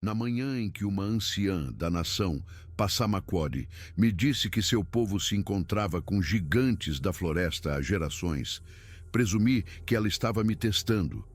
Na manhã em que uma anciã da nação, Passamaquoddy, me disse que seu povo se encontrava com gigantes da floresta há gerações, presumi que ela estava me testando,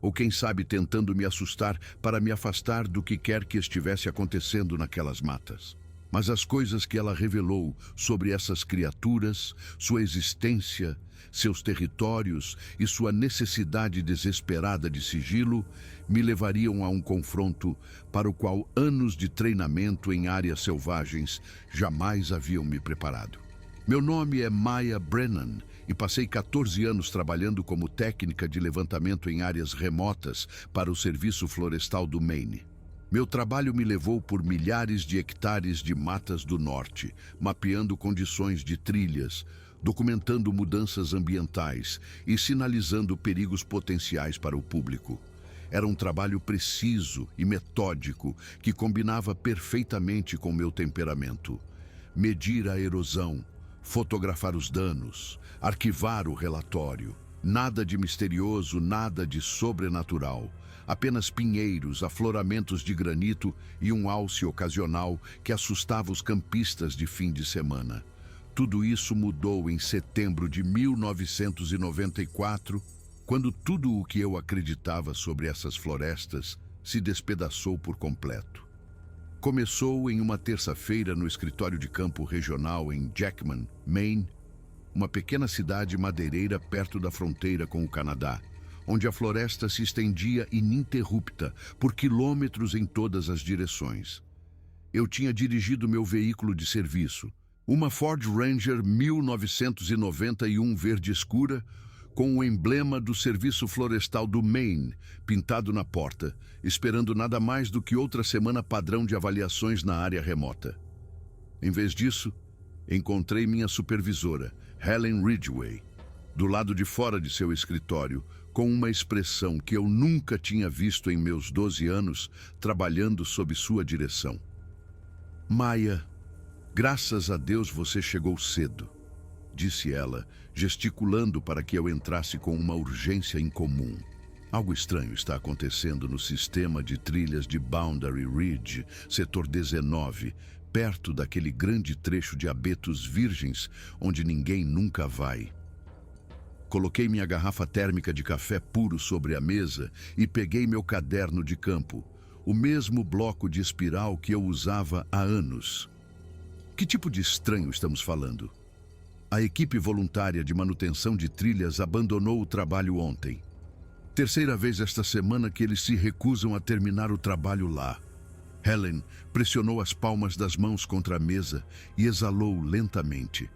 ou quem sabe tentando me assustar para me afastar do que quer que estivesse acontecendo naquelas matas. Mas as coisas que ela revelou sobre essas criaturas, sua existência, seus territórios e sua necessidade desesperada de sigilo, me levariam a um confronto para o qual anos de treinamento em áreas selvagens jamais haviam me preparado. Meu nome é Maya Brennan e passei 14 anos trabalhando como técnica de levantamento em áreas remotas para o Serviço Florestal do Maine. Meu trabalho me levou por milhares de hectares de matas do norte, mapeando condições de trilhas, documentando mudanças ambientais e sinalizando perigos potenciais para o público. Era um trabalho preciso e metódico que combinava perfeitamente com meu temperamento. Medir a erosão, fotografar os danos, arquivar o relatório. Nada de misterioso, nada de sobrenatural. Apenas pinheiros, afloramentos de granito e um alce ocasional que assustava os campistas de fim de semana. Tudo isso mudou em setembro de 1994, quando tudo o que eu acreditava sobre essas florestas se despedaçou por completo. Começou em uma terça-feira no escritório de campo regional em Jackman, Maine, uma pequena cidade madeireira perto da fronteira com o Canadá, onde a floresta se estendia ininterrupta por quilômetros em todas as direções. Eu tinha dirigido meu veículo de serviço, uma Ford Ranger 1991 verde escura, com o emblema do Serviço Florestal do Maine pintado na porta, esperando nada mais do que outra semana padrão de avaliações na área remota. Em vez disso, encontrei minha supervisora, Helen Ridgway, do lado de fora de seu escritório, com uma expressão que eu nunca tinha visto em meus 12 anos trabalhando sob sua direção. Maya, graças a Deus você chegou cedo, disse ela, gesticulando para que eu entrasse com uma urgência incomum. Algo estranho está acontecendo no sistema de trilhas de Boundary Ridge, setor 19, perto daquele grande trecho de abetos virgens onde ninguém nunca vai. Coloquei minha garrafa térmica de café puro sobre a mesa e peguei meu caderno de campo, o mesmo bloco de espiral que eu usava há anos. Que tipo de estranho estamos falando? A equipe voluntária de manutenção de trilhas abandonou o trabalho ontem. Terceira vez esta semana que eles se recusam a terminar o trabalho lá. Helen pressionou as palmas das mãos contra a mesa e exalou lentamente.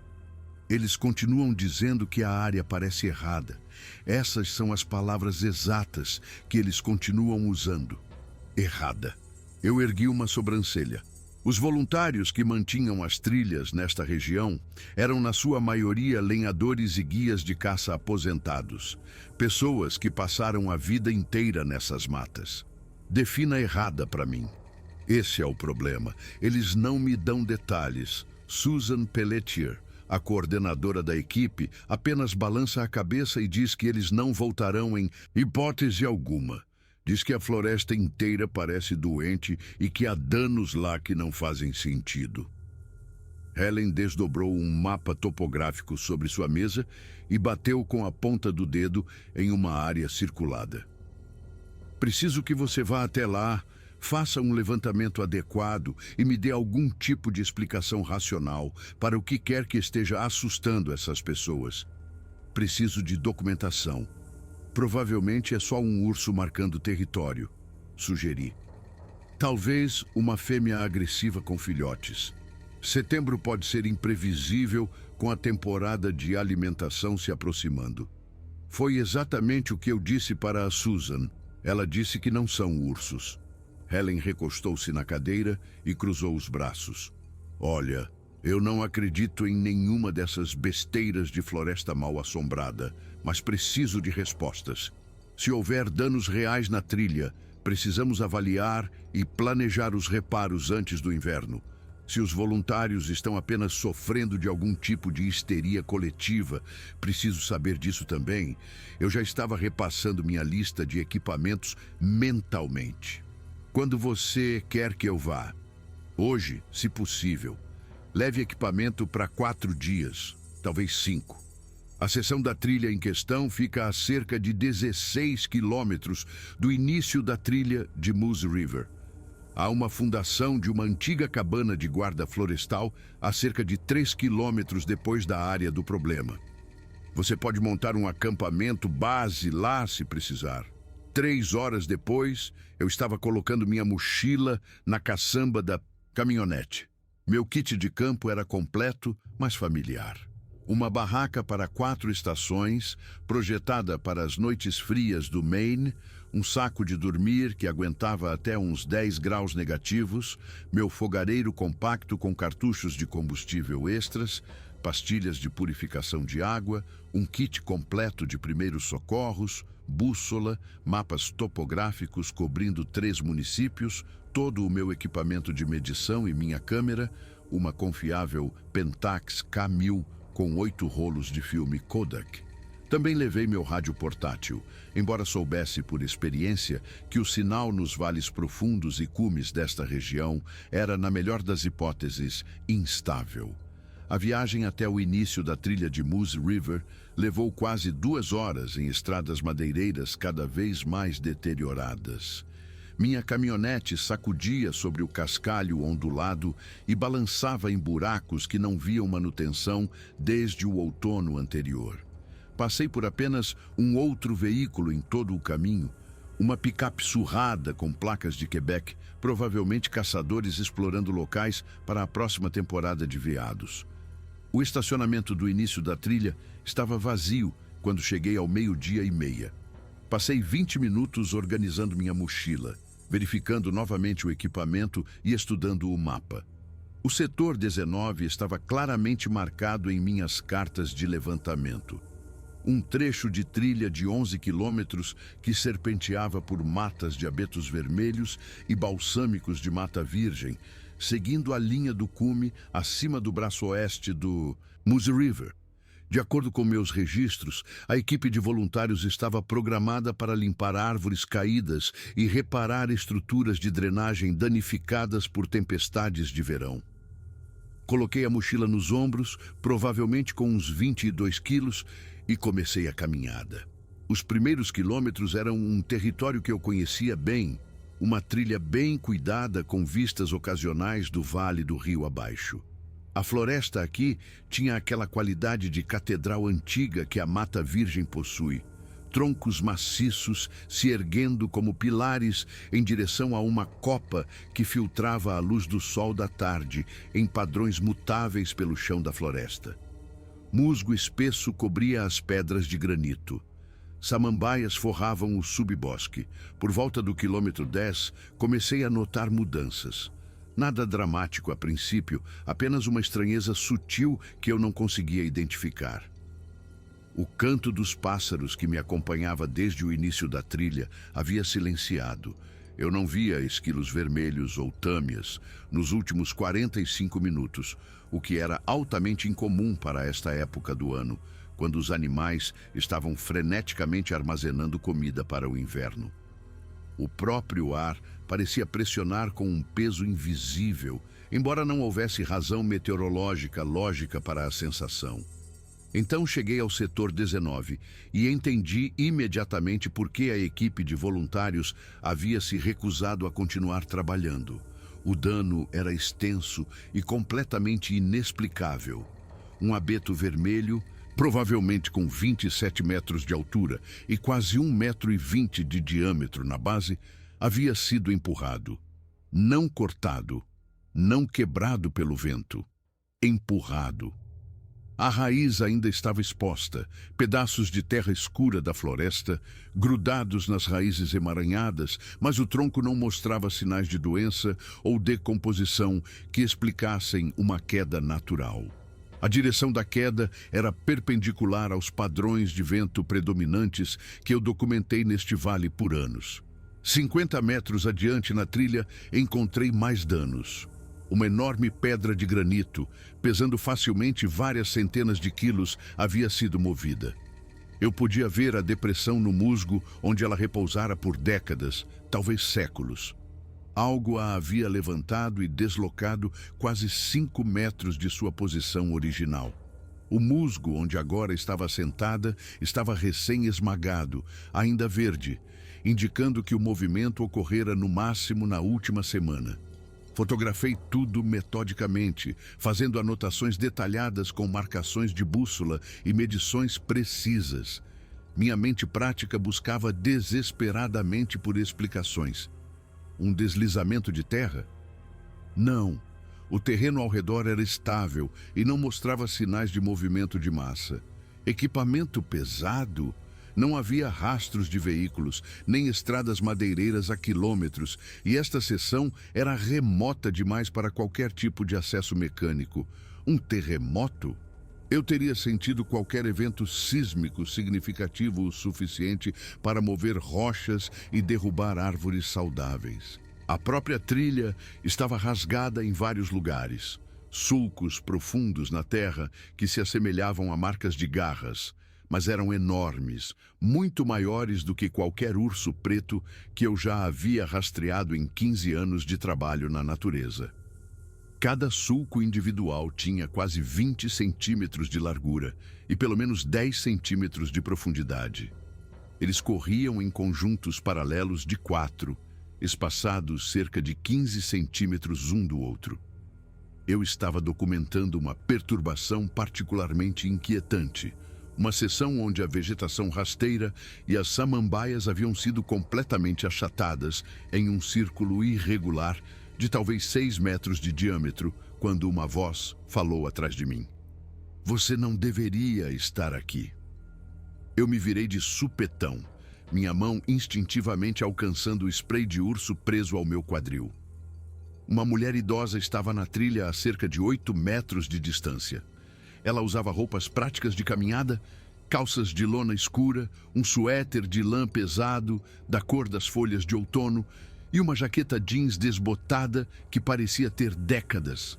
Eles continuam dizendo que a área parece errada. Essas são as palavras exatas que eles continuam usando. Errada. Eu ergui uma sobrancelha. Os voluntários que mantinham as trilhas nesta região eram, na sua maioria, lenhadores e guias de caça aposentados. Pessoas que passaram a vida inteira nessas matas. Defina errada para mim. Esse é o problema. Eles não me dão detalhes. Susan Pelletier, a coordenadora da equipe, apenas balança a cabeça e diz que eles não voltarão em hipótese alguma. Diz que a floresta inteira parece doente e que há danos lá que não fazem sentido. Helen desdobrou um mapa topográfico sobre sua mesa e bateu com a ponta do dedo em uma área circulada. Preciso que você vá até lá, faça um levantamento adequado e me dê algum tipo de explicação racional para o que quer que esteja assustando essas pessoas. Preciso de documentação. Provavelmente é só um urso marcando território, sugeri. Talvez uma fêmea agressiva com filhotes. Setembro pode ser imprevisível com a temporada de alimentação se aproximando. Foi exatamente o que eu disse para a Susan. Ela disse que não são ursos. Helen recostou-se na cadeira e cruzou os braços. Olha, eu não acredito em nenhuma dessas besteiras de floresta mal assombrada, mas preciso de respostas. Se houver danos reais na trilha, precisamos avaliar e planejar os reparos antes do inverno. Se os voluntários estão apenas sofrendo de algum tipo de histeria coletiva, preciso saber disso também. Eu já estava repassando minha lista de equipamentos mentalmente. Quando você quer que eu vá? Hoje, se possível. Leve equipamento para 4 dias, talvez 5. A seção da trilha em questão fica a cerca de 16 quilômetros do início da trilha de Moose River. Há uma fundação de uma antiga cabana de guarda florestal a cerca de 3 quilômetros depois da área do problema. Você pode montar um acampamento base lá se precisar. 3 horas depois, eu estava colocando minha mochila na caçamba da caminhonete. Meu kit de campo era completo, mas familiar. Uma barraca para 4 estações, projetada para as noites frias do Maine, um saco de dormir que aguentava até uns 10 graus negativos, meu fogareiro compacto com cartuchos de combustível extras, pastilhas de purificação de água, um kit completo de primeiros socorros, bússola, mapas topográficos cobrindo 3 municípios, todo o meu equipamento de medição e minha câmera, uma confiável Pentax K1000 com 8 rolos de filme Kodak. Também levei meu rádio portátil, embora soubesse por experiência que o sinal nos vales profundos e cumes desta região era, na melhor das hipóteses, instável. A viagem até o início da trilha de Moose River levou quase 2 horas em estradas madeireiras cada vez mais deterioradas. Minha caminhonete sacudia sobre o cascalho ondulado e balançava em buracos que não viam manutenção desde o outono anterior. Passei por apenas um outro veículo em todo o caminho, uma picape surrada com placas de Quebec, provavelmente caçadores explorando locais para a próxima temporada de veados. O estacionamento do início da trilha estava vazio quando cheguei ao 12:30. Passei 20 minutos organizando minha mochila, verificando novamente o equipamento e estudando o mapa. O setor 19 estava claramente marcado em minhas cartas de levantamento. Um trecho de trilha de 11 quilômetros que serpenteava por matas de abetos vermelhos e balsâmicos de mata virgem, seguindo a linha do cume acima do braço oeste do Moose River. De acordo com meus registros, a equipe de voluntários estava programada para limpar árvores caídas e reparar estruturas de drenagem danificadas por tempestades de verão. Coloquei a mochila nos ombros, provavelmente com uns 22 quilos, e comecei a caminhada. Os primeiros quilômetros eram um território que eu conhecia bem, uma trilha bem cuidada com vistas ocasionais do vale do rio abaixo. A floresta aqui tinha aquela qualidade de catedral antiga que a Mata Virgem possui. Troncos maciços se erguendo como pilares em direção a uma copa que filtrava a luz do sol da tarde em padrões mutáveis pelo chão da floresta. Musgo espesso cobria as pedras de granito. Samambaias forravam o subbosque. Por volta do quilômetro 10, comecei a notar mudanças. Nada dramático a princípio, apenas uma estranheza sutil que eu não conseguia identificar. O canto dos pássaros que me acompanhava desde o início da trilha havia silenciado. Eu não via esquilos vermelhos ou tâmias nos últimos 45 minutos, o que era altamente incomum para esta época do ano, quando os animais estavam freneticamente armazenando comida para o inverno. O próprio ar parecia pressionar com um peso invisível, embora não houvesse razão meteorológica lógica para a sensação. Então cheguei ao setor 19 e entendi imediatamente por que a equipe de voluntários havia se recusado a continuar trabalhando. O dano era extenso e completamente inexplicável. Um abeto vermelho, provavelmente com 27 metros de altura e quase 1,20 metro de diâmetro na base, havia sido empurrado. Não cortado, não quebrado pelo vento, empurrado. A raiz ainda estava exposta, pedaços de terra escura da floresta, grudados nas raízes emaranhadas, mas o tronco não mostrava sinais de doença ou decomposição que explicassem uma queda natural. A direção da queda era perpendicular aos padrões de vento predominantes que eu documentei neste vale por anos. 50 metros adiante na trilha, encontrei mais danos. Uma enorme pedra de granito, pesando facilmente várias centenas de quilos, havia sido movida. Eu podia ver a depressão no musgo onde ela repousara por décadas, talvez séculos. Algo a havia levantado e deslocado quase 5 metros de sua posição original. O musgo onde agora estava sentada estava recém-esmagado, ainda verde, indicando que o movimento ocorrera no máximo na última semana. Fotografei tudo metodicamente, fazendo anotações detalhadas com marcações de bússola e medições precisas. Minha mente prática buscava desesperadamente por explicações. Um deslizamento de terra? Não. O terreno ao redor era estável e não mostrava sinais de movimento de massa. Equipamento pesado? Não havia rastros de veículos, nem estradas madeireiras a quilômetros, e esta seção era remota demais para qualquer tipo de acesso mecânico. Um terremoto? Eu teria sentido qualquer evento sísmico significativo o suficiente para mover rochas e derrubar árvores saudáveis. A própria trilha estava rasgada em vários lugares. Sulcos profundos na terra que se assemelhavam a marcas de garras, mas eram enormes, muito maiores do que qualquer urso preto que eu já havia rastreado em 15 anos de trabalho na natureza. Cada sulco individual tinha quase 20 centímetros de largura e pelo menos 10 centímetros de profundidade. Eles corriam em conjuntos paralelos de 4, espaçados cerca de 15 centímetros um do outro. Eu estava documentando uma perturbação particularmente inquietante, uma seção onde a vegetação rasteira e as samambaias haviam sido completamente achatadas em um círculo irregular de talvez 6 metros de diâmetro, quando uma voz falou atrás de mim. Você não deveria estar aqui. Eu me virei de supetão, minha mão instintivamente alcançando o spray de urso preso ao meu quadril. Uma mulher idosa estava na trilha a cerca de 8 metros de distância. Ela usava roupas práticas de caminhada, calças de lona escura, um suéter de lã pesado, da cor das folhas de outono, e uma jaqueta jeans desbotada que parecia ter décadas.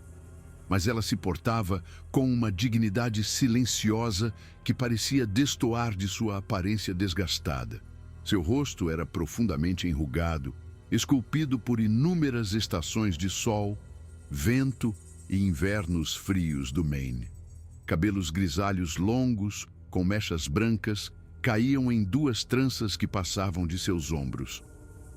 Mas ela se portava com uma dignidade silenciosa que parecia destoar de sua aparência desgastada. Seu rosto era profundamente enrugado, esculpido por inúmeras estações de sol, vento e invernos frios do Maine. Cabelos grisalhos longos, com mechas brancas, caíam em 2 tranças que passavam de seus ombros.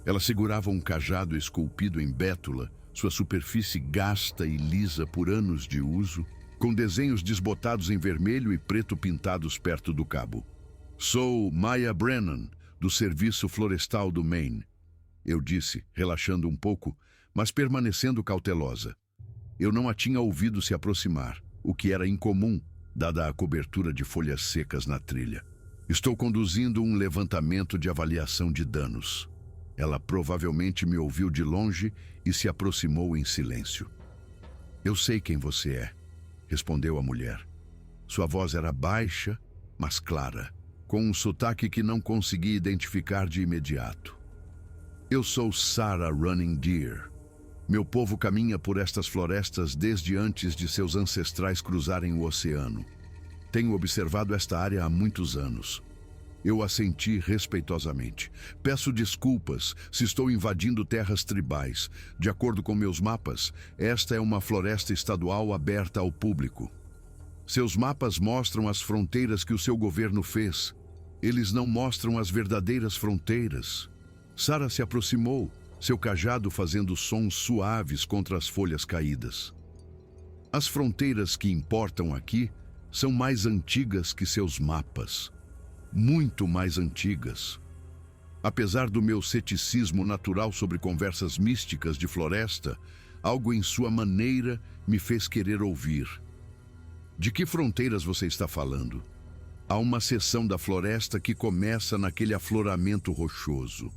Ela segurava um cajado esculpido em bétula, sua superfície gasta e lisa por anos de uso, com desenhos desbotados em vermelho e preto pintados perto do cabo. Sou Maya Brennan, do Serviço Florestal do Maine, eu disse, relaxando um pouco, mas permanecendo cautelosa. Eu não a tinha ouvido se aproximar, o que era incomum, dada a cobertura de folhas secas na trilha. Estou conduzindo um levantamento de avaliação de danos. Ela provavelmente me ouviu de longe e se aproximou em silêncio. Eu sei quem você é, respondeu a mulher. Sua voz era baixa, mas clara, com um sotaque que não consegui identificar de imediato. Eu sou Sarah Running Deer. Meu povo caminha por estas florestas desde antes de seus ancestrais cruzarem o oceano. Tenho observado esta área há muitos anos. Eu assenti respeitosamente. Peço desculpas se estou invadindo terras tribais. De acordo com meus mapas, esta é uma floresta estadual aberta ao público. Seus mapas mostram as fronteiras que o seu governo fez. Eles não mostram as verdadeiras fronteiras. Sarah se aproximou, seu cajado fazendo sons suaves contra as folhas caídas. As fronteiras que importam aqui são mais antigas que seus mapas. Muito mais antigas. Apesar do meu ceticismo natural sobre conversas místicas de floresta, algo em sua maneira me fez querer ouvir. De que fronteiras você está falando? Há uma seção da floresta que começa naquele afloramento rochoso.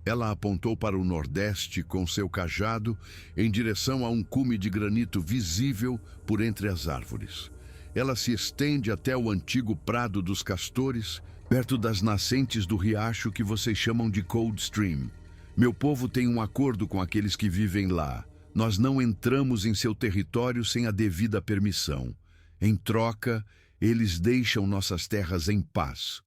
Ela apontou para o nordeste com seu cajado em direção a um cume de granito visível por entre as árvores. Ela se estende até o antigo Prado dos Castores, perto das nascentes do riacho que vocês chamam de Cold Stream. Meu povo tem um acordo com aqueles que vivem lá. Nós não entramos em seu território sem a devida permissão. Em troca, eles deixam nossas terras em paz.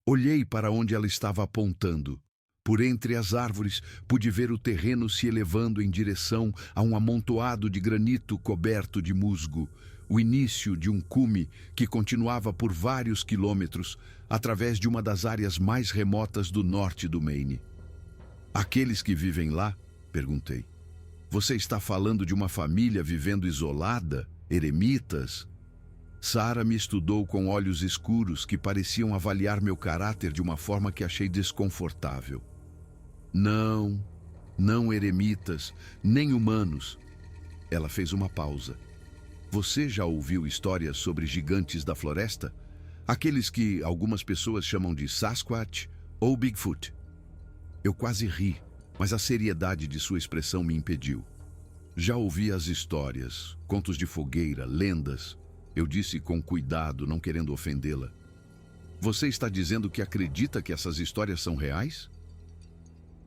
Olhei para onde ela estava apontando. Por entre as árvores, pude ver o terreno se elevando em direção a um amontoado de granito coberto de musgo, o início de um cume que continuava por vários quilômetros através de uma das áreas mais remotas do norte do Maine. Aqueles que vivem lá? Perguntei. Você está falando de uma família vivendo isolada? Eremitas? Sarah me estudou com olhos escuros que pareciam avaliar meu caráter de uma forma que achei desconfortável. Não, não eremitas, nem humanos. Ela fez uma pausa. Você já ouviu histórias sobre gigantes da floresta? Aqueles que algumas pessoas chamam de Sasquatch ou Bigfoot. Eu quase ri, mas a seriedade de sua expressão me impediu. Já ouvi as histórias, contos de fogueira, lendas. Eu disse com cuidado, não querendo ofendê-la. Você está dizendo que acredita que essas histórias são reais?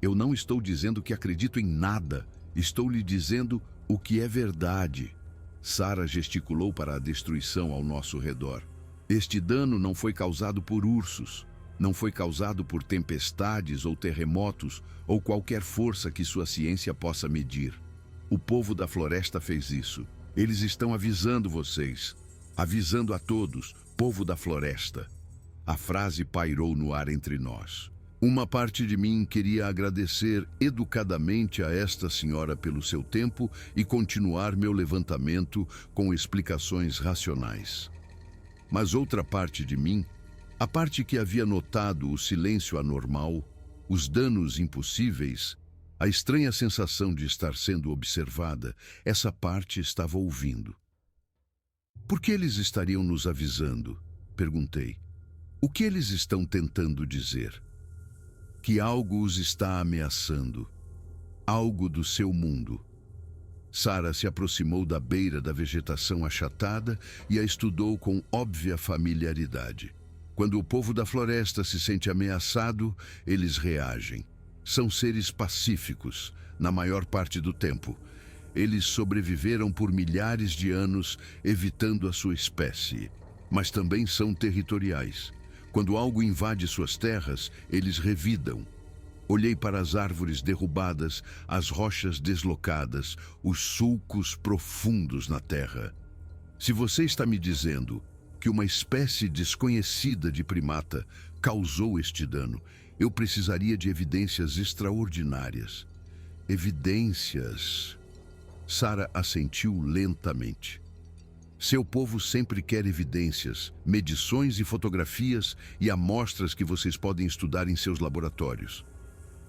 Eu não estou dizendo que acredito em nada. Estou lhe dizendo o que é verdade. Sarah gesticulou para a destruição ao nosso redor. Este dano não foi causado por ursos. Não foi causado por tempestades ou terremotos ou qualquer força que sua ciência possa medir. O povo da floresta fez isso. Eles estão avisando vocês. Avisando a todos, povo da floresta. A frase pairou no ar entre nós. Uma parte de mim queria agradecer educadamente a esta senhora pelo seu tempo e continuar meu levantamento com explicações racionais. Mas outra parte de mim, a parte que havia notado o silêncio anormal, os danos impossíveis, a estranha sensação de estar sendo observada, essa parte estava ouvindo. Por que eles estariam nos avisando? Perguntei. O que eles estão tentando dizer? Que algo os está ameaçando. Algo do seu mundo. Sarah se aproximou da beira da vegetação achatada e a estudou com óbvia familiaridade. Quando o povo da floresta se sente ameaçado, eles reagem. São seres pacíficos, na maior parte do tempo. Eles sobreviveram por milhares de anos, evitando a sua espécie. Mas também são territoriais. Quando algo invade suas terras, eles revidam. Olhei para as árvores derrubadas, as rochas deslocadas, os sulcos profundos na terra. Se você está me dizendo que uma espécie desconhecida de primata causou este dano, eu precisaria de evidências extraordinárias. Evidências. Sarah assentiu lentamente. Seu povo sempre quer evidências, medições e fotografias e amostras que vocês podem estudar em seus laboratórios.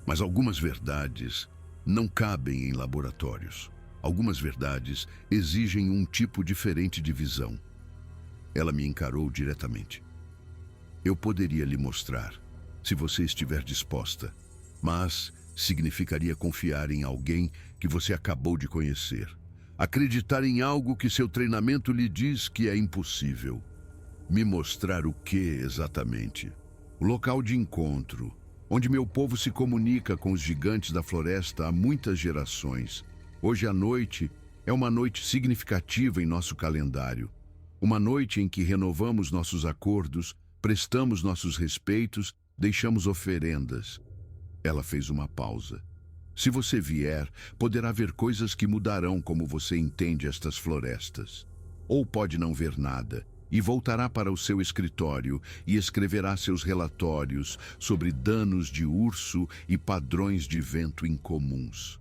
Mas algumas verdades não cabem em laboratórios. Algumas verdades exigem um tipo diferente de visão. Ela me encarou diretamente. Eu poderia lhe mostrar, se você estiver disposta, mas significaria confiar em alguém que você acabou de conhecer. Acreditar em algo que seu treinamento lhe diz que é impossível. Me mostrar o que exatamente? O local de encontro, onde meu povo se comunica com os gigantes da floresta há muitas gerações. Hoje à noite é uma noite significativa em nosso calendário. Uma noite em que renovamos nossos acordos, prestamos nossos respeitos, deixamos oferendas. Ela fez uma pausa. Se você vier, poderá ver coisas que mudarão como você entende estas florestas. Ou pode não ver nada, e voltará para o seu escritório e escreverá seus relatórios sobre danos de urso e padrões de vento incomuns.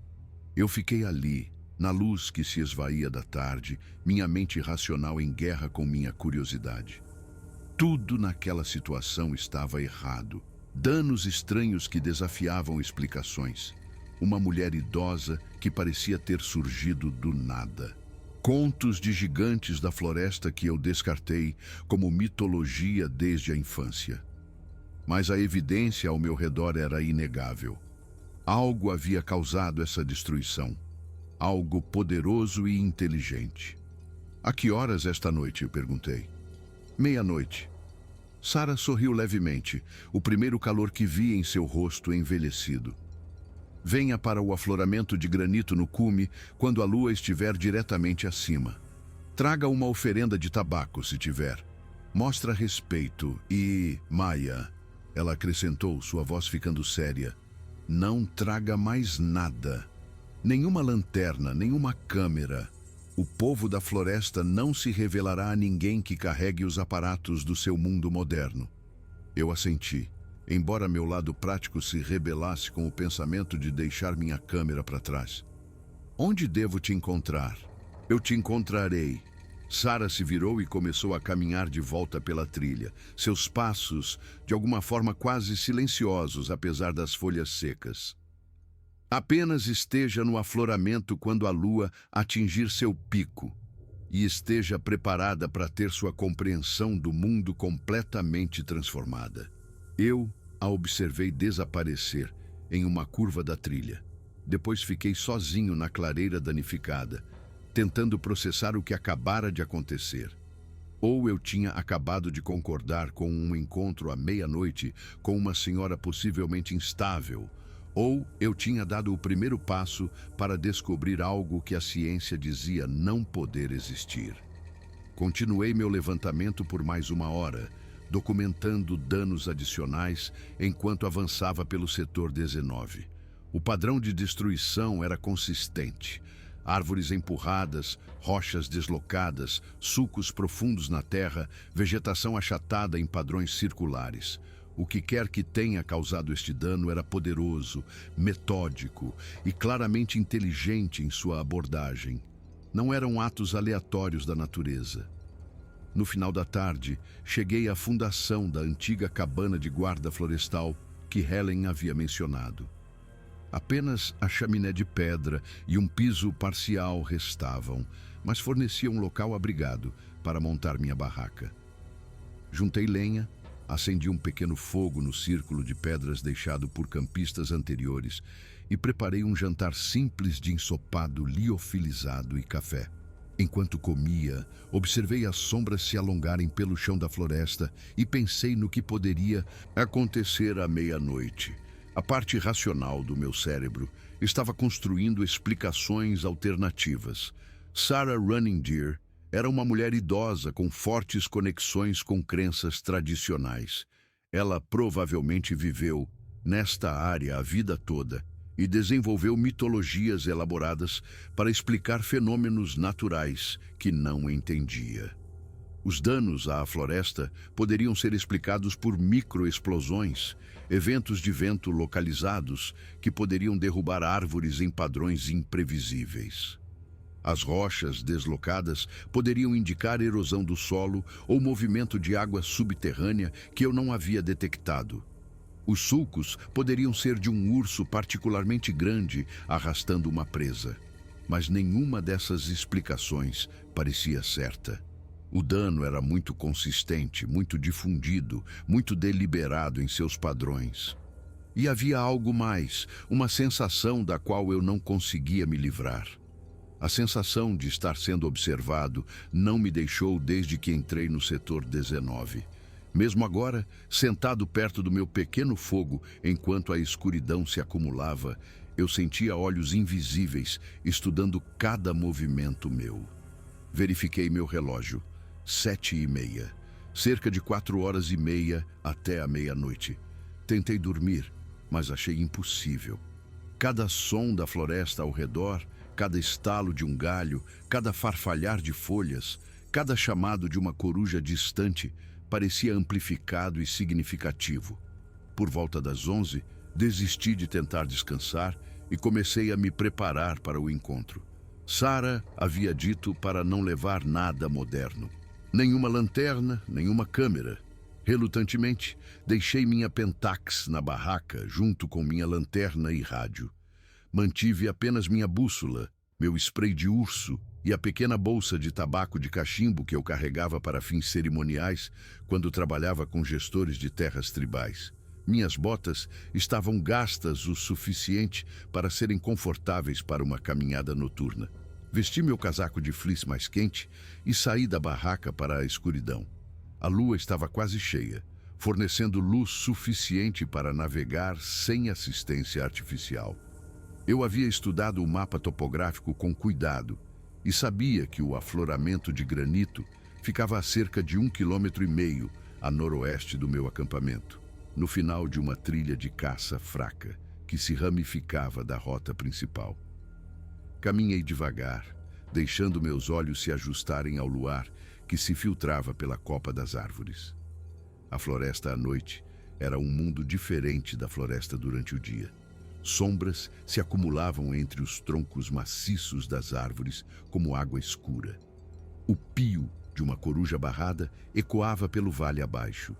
Eu fiquei ali, na luz que se esvaía da tarde, minha mente racional em guerra com minha curiosidade. Tudo naquela situação estava errado. Danos estranhos que desafiavam explicações. Uma mulher idosa que parecia ter surgido do nada. Contos de gigantes da floresta que eu descartei como mitologia desde a infância. Mas a evidência ao meu redor era inegável. Algo havia causado essa destruição. Algo poderoso e inteligente. A que horas esta noite? Eu perguntei. 00:30. Sarah sorriu levemente, o primeiro calor que vi em seu rosto envelhecido. Venha para o afloramento de granito no cume quando a lua estiver diretamente acima. Traga uma oferenda de tabaco, se tiver. Mostra respeito e, Maya, ela acrescentou, sua voz ficando séria, Não traga mais nada. Nenhuma lanterna, nenhuma câmera. O povo da floresta não se revelará a ninguém que carregue os aparatos do seu mundo moderno. Eu assenti, embora meu lado prático se rebelasse com o pensamento de deixar minha câmera para trás. Onde devo te encontrar? Eu te encontrarei. Sarah se virou e começou a caminhar de volta pela trilha, seus passos, de alguma forma quase silenciosos, apesar das folhas secas. Apenas esteja no afloramento quando a lua atingir seu pico e esteja preparada para ter sua compreensão do mundo completamente transformada. Eu a observei desaparecer em uma curva da trilha. Depois fiquei sozinho na clareira danificada, tentando processar o que acabara de acontecer. Ou eu tinha acabado de concordar com um encontro à meia-noite com uma senhora possivelmente instável, ou eu tinha dado o primeiro passo para descobrir algo que a ciência dizia não poder existir. Continuei meu levantamento por mais uma hora, documentando danos adicionais enquanto avançava pelo setor 19. O padrão de destruição era consistente. Árvores empurradas, rochas deslocadas, sulcos profundos na terra, vegetação achatada em padrões circulares. O que quer que tenha causado este dano era poderoso, metódico e claramente inteligente em sua abordagem. Não eram atos aleatórios da natureza. No final da tarde, cheguei à fundação da antiga cabana de guarda florestal que Helen havia mencionado. Apenas a chaminé de pedra e um piso parcial restavam, mas fornecia um local abrigado para montar minha barraca. Juntei lenha, acendi um pequeno fogo no círculo de pedras deixado por campistas anteriores e preparei um jantar simples de ensopado liofilizado e café. Enquanto comia, observei as sombras se alongarem pelo chão da floresta e pensei no que poderia acontecer à meia-noite. A parte racional do meu cérebro estava construindo explicações alternativas. Sarah Running Deer era uma mulher idosa com fortes conexões com crenças tradicionais. Ela provavelmente viveu nesta área a vida toda e desenvolveu mitologias elaboradas para explicar fenômenos naturais que não entendia. Os danos à floresta poderiam ser explicados por microexplosões, eventos de vento localizados que poderiam derrubar árvores em padrões imprevisíveis. As rochas deslocadas poderiam indicar erosão do solo ou movimento de água subterrânea que eu não havia detectado. Os sulcos poderiam ser de um urso particularmente grande arrastando uma presa, mas nenhuma dessas explicações parecia certa. O dano era muito consistente, muito difundido, muito deliberado em seus padrões. E havia algo mais, uma sensação da qual eu não conseguia me livrar. A sensação de estar sendo observado não me deixou desde que entrei no setor 19. Mesmo agora, sentado perto do meu pequeno fogo, enquanto a escuridão se acumulava, eu sentia olhos invisíveis estudando cada movimento meu. Verifiquei meu relógio. 7h30. Cerca de 4h30 até a meia-noite. Tentei dormir, mas achei impossível. Cada som da floresta ao redor, cada estalo de um galho, cada farfalhar de folhas, cada chamado de uma coruja distante parecia amplificado e significativo. Por volta das 11, desisti de tentar descansar e comecei a me preparar para o encontro. Sarah havia dito para não levar nada moderno. Nenhuma lanterna, nenhuma câmera. Relutantemente, deixei minha Pentax na barraca junto com minha lanterna e rádio. Mantive apenas minha bússola, meu spray de urso e a pequena bolsa de tabaco de cachimbo que eu carregava para fins cerimoniais quando trabalhava com gestores de terras tribais. Minhas botas estavam gastas o suficiente para serem confortáveis para uma caminhada noturna. Vesti meu casaco de fleece mais quente e saí da barraca para a escuridão. A lua estava quase cheia, fornecendo luz suficiente para navegar sem assistência artificial. Eu havia estudado o mapa topográfico com cuidado e sabia que o afloramento de granito ficava a cerca de 1,5 km a noroeste do meu acampamento, no final de uma trilha de caça fraca, que se ramificava da rota principal. Caminhei devagar, deixando meus olhos se ajustarem ao luar que se filtrava pela copa das árvores. A floresta à noite era um mundo diferente da floresta durante o dia. Sombras se acumulavam entre os troncos maciços das árvores como água escura. O pio de uma coruja barrada ecoava pelo vale abaixo.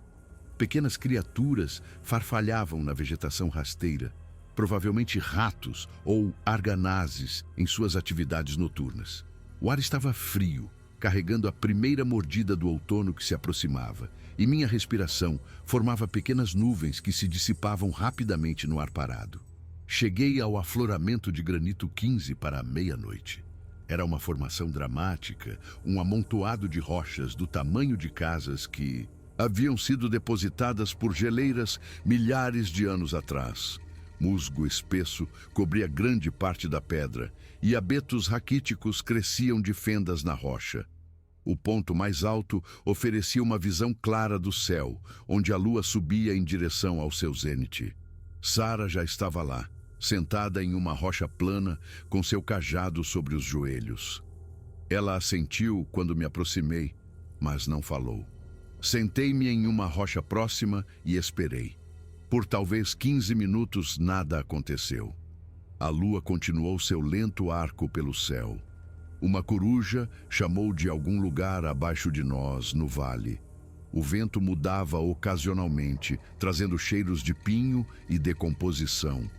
Pequenas criaturas farfalhavam na vegetação rasteira, provavelmente ratos ou arganazes em suas atividades noturnas. O ar estava frio, carregando a primeira mordida do outono que se aproximava, e minha respiração formava pequenas nuvens que se dissipavam rapidamente no ar parado. Cheguei ao afloramento de granito 15 para a meia-noite. Era uma formação dramática, um amontoado de rochas do tamanho de casas que haviam sido depositadas por geleiras milhares de anos atrás. Musgo espesso cobria grande parte da pedra e abetos raquíticos cresciam de fendas na rocha. O ponto mais alto oferecia uma visão clara do céu, onde a lua subia em direção ao seu zênite. Sara já estava lá, sentada em uma rocha plana, com seu cajado sobre os joelhos. Ela assentiu quando me aproximei, mas não falou. Sentei-me em uma rocha próxima e esperei. Por talvez 15 minutos nada aconteceu. A lua continuou seu lento arco pelo céu. Uma coruja chamou de algum lugar abaixo de nós, no vale. O vento mudava ocasionalmente, trazendo cheiros de pinho e decomposição.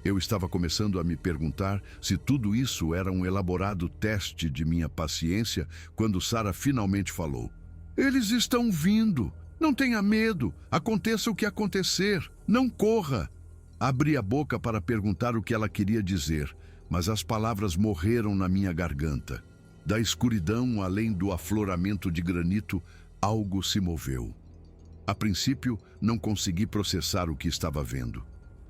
Eu estava começando a me perguntar se tudo isso era um elaborado teste de minha paciência quando Sara finalmente falou. Eles estão vindo. Não tenha medo. Aconteça o que acontecer. Não corra. Abri a boca para perguntar o que ela queria dizer, mas as palavras morreram na minha garganta. Da escuridão, além do afloramento de granito, algo se moveu. A princípio, não consegui processar o que estava vendo.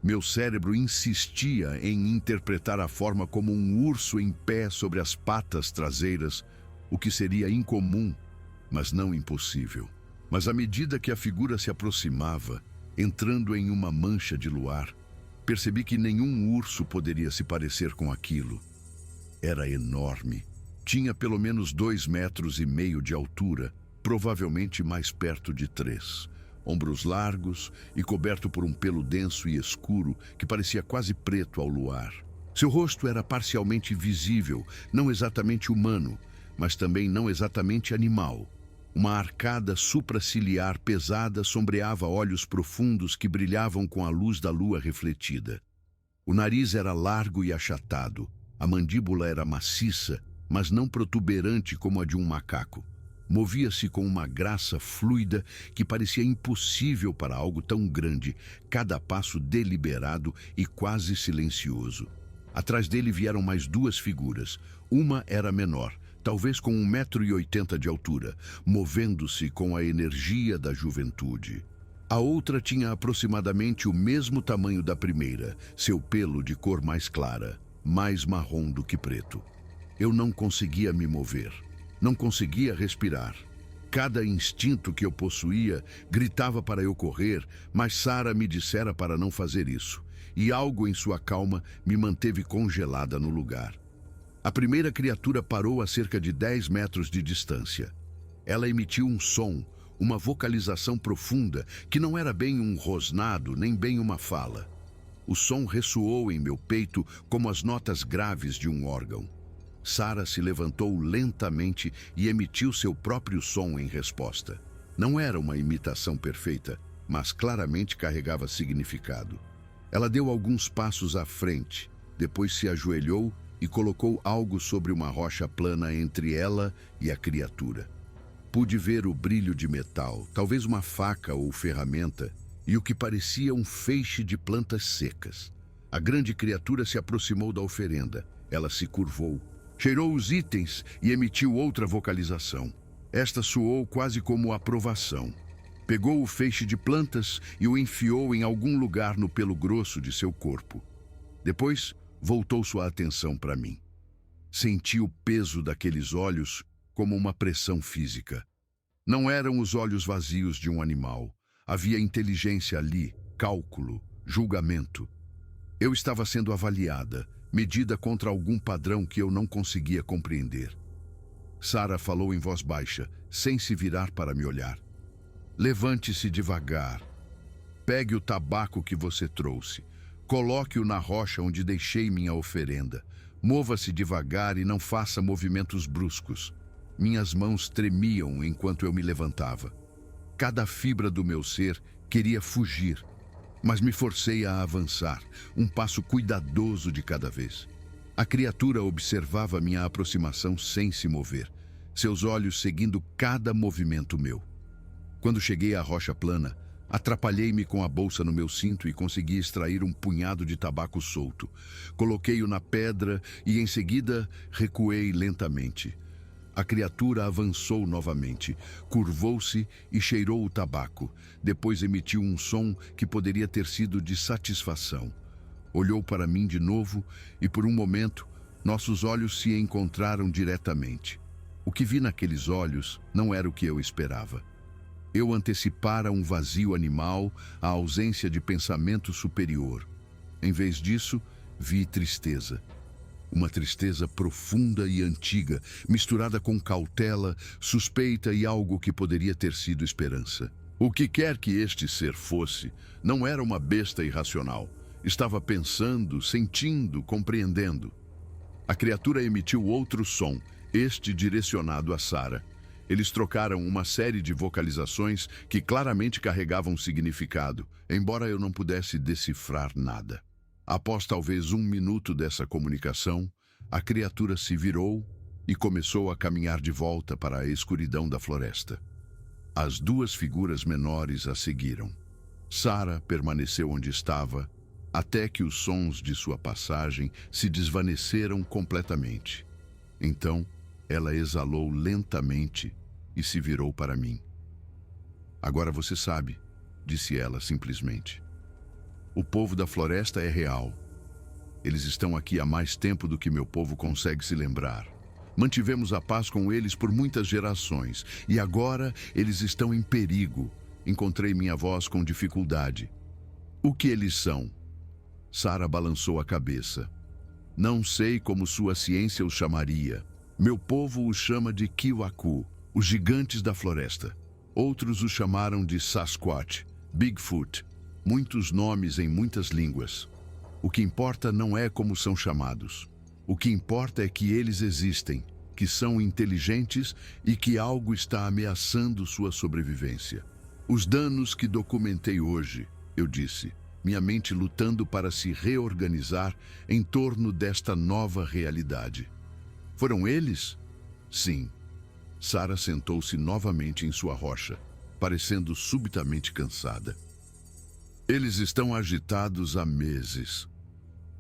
Meu cérebro insistia em interpretar a forma como um urso em pé sobre as patas traseiras, o que seria incomum, mas não impossível. Mas à medida que a figura se aproximava, entrando em uma mancha de luar, percebi que nenhum urso poderia se parecer com aquilo. Era enorme. Tinha pelo menos 2,5 metros de altura, provavelmente mais perto de 3. Ombros largos e coberto por um pelo denso e escuro que parecia quase preto ao luar. Seu rosto era parcialmente visível, não exatamente humano, mas também não exatamente animal. Uma arcada supraciliar pesada sombreava olhos profundos que brilhavam com a luz da lua refletida. O nariz era largo e achatado. A mandíbula era maciça, mas não protuberante como a de um macaco. Movia-se com uma graça fluida que parecia impossível para algo tão grande, cada passo deliberado e quase silencioso. Atrás dele vieram mais 2 figuras. Uma era menor, talvez com 1,80 m de altura, movendo-se com a energia da juventude. A outra tinha aproximadamente o mesmo tamanho da primeira, seu pelo de cor mais clara, mais marrom do que preto. Eu não conseguia me mover, não conseguia respirar. Cada instinto que eu possuía gritava para eu correr, mas Sara me dissera para não fazer isso, e algo em sua calma me manteve congelada no lugar. A primeira criatura parou a cerca de 10 metros de distância. Ela emitiu um som, uma vocalização profunda, que não era bem um rosnado, nem bem uma fala. O som ressoou em meu peito como as notas graves de um órgão. Sara se levantou lentamente e emitiu seu próprio som em resposta. Não era uma imitação perfeita, mas claramente carregava significado. Ela deu alguns passos à frente, depois se ajoelhou e colocou algo sobre uma rocha plana entre ela e a criatura. Pude ver o brilho de metal, talvez uma faca ou ferramenta, e o que parecia um feixe de plantas secas. A grande criatura se aproximou da oferenda. Ela se curvou, cheirou os itens e emitiu outra vocalização. Esta soou quase como aprovação. Pegou o feixe de plantas e o enfiou em algum lugar no pelo grosso de seu corpo. Depois, voltou sua atenção para mim. Senti o peso daqueles olhos como uma pressão física. Não eram os olhos vazios de um animal. Havia inteligência ali, cálculo, julgamento. Eu estava sendo avaliada, medida contra algum padrão que eu não conseguia compreender. Sara falou em voz baixa, sem se virar para me olhar. Levante-se devagar. Pegue o tabaco que você trouxe. Coloque-o na rocha onde deixei minha oferenda. Mova-se devagar e não faça movimentos bruscos. Minhas mãos tremiam enquanto eu me levantava. Cada fibra do meu ser queria fugir, mas me forcei a avançar, um passo cuidadoso de cada vez. A criatura observava minha aproximação sem se mover, seus olhos seguindo cada movimento meu. Quando cheguei à rocha plana, atrapalhei-me com a bolsa no meu cinto e consegui extrair um punhado de tabaco solto. Coloquei-o na pedra e, em seguida, recuei lentamente. A criatura avançou novamente, curvou-se e cheirou o tabaco. Depois emitiu um som que poderia ter sido de satisfação. Olhou para mim de novo e, por um momento, nossos olhos se encontraram diretamente. O que vi naqueles olhos não era o que eu esperava. Eu antecipara um vazio animal, a ausência de pensamento superior. Em vez disso, vi tristeza. Uma tristeza profunda e antiga, misturada com cautela, suspeita e algo que poderia ter sido esperança. O que quer que este ser fosse, não era uma besta irracional. Estava pensando, sentindo, compreendendo. A criatura emitiu outro som, este direcionado a Sara. Eles trocaram uma série de vocalizações que claramente carregavam significado, embora eu não pudesse decifrar nada. Após talvez 1 minuto dessa comunicação, a criatura se virou e começou a caminhar de volta para a escuridão da floresta. As 2 figuras menores a seguiram. Sara permaneceu onde estava, até que os sons de sua passagem se desvaneceram completamente. Então, ela exalou lentamente e se virou para mim. "Agora você sabe", disse ela simplesmente. "O povo da floresta é real. Eles estão aqui há mais tempo do que meu povo consegue se lembrar. Mantivemos a paz com eles por muitas gerações, e agora eles estão em perigo." Encontrei minha voz com dificuldade. "O que eles são?" Sara balançou a cabeça. "Não sei como sua ciência os chamaria. Meu povo os chama de Kiwaku, os gigantes da floresta. Outros os chamaram de Sasquatch, Bigfoot, muitos nomes em muitas línguas. O que importa não é como são chamados. O que importa é que eles existem, que são inteligentes e que algo está ameaçando sua sobrevivência. Os danos que documentei hoje", eu disse, minha mente lutando para se reorganizar em torno desta nova realidade. "Foram eles?" "Sim." Sara sentou-se novamente em sua rocha, parecendo subitamente cansada. "Eles estão agitados há meses.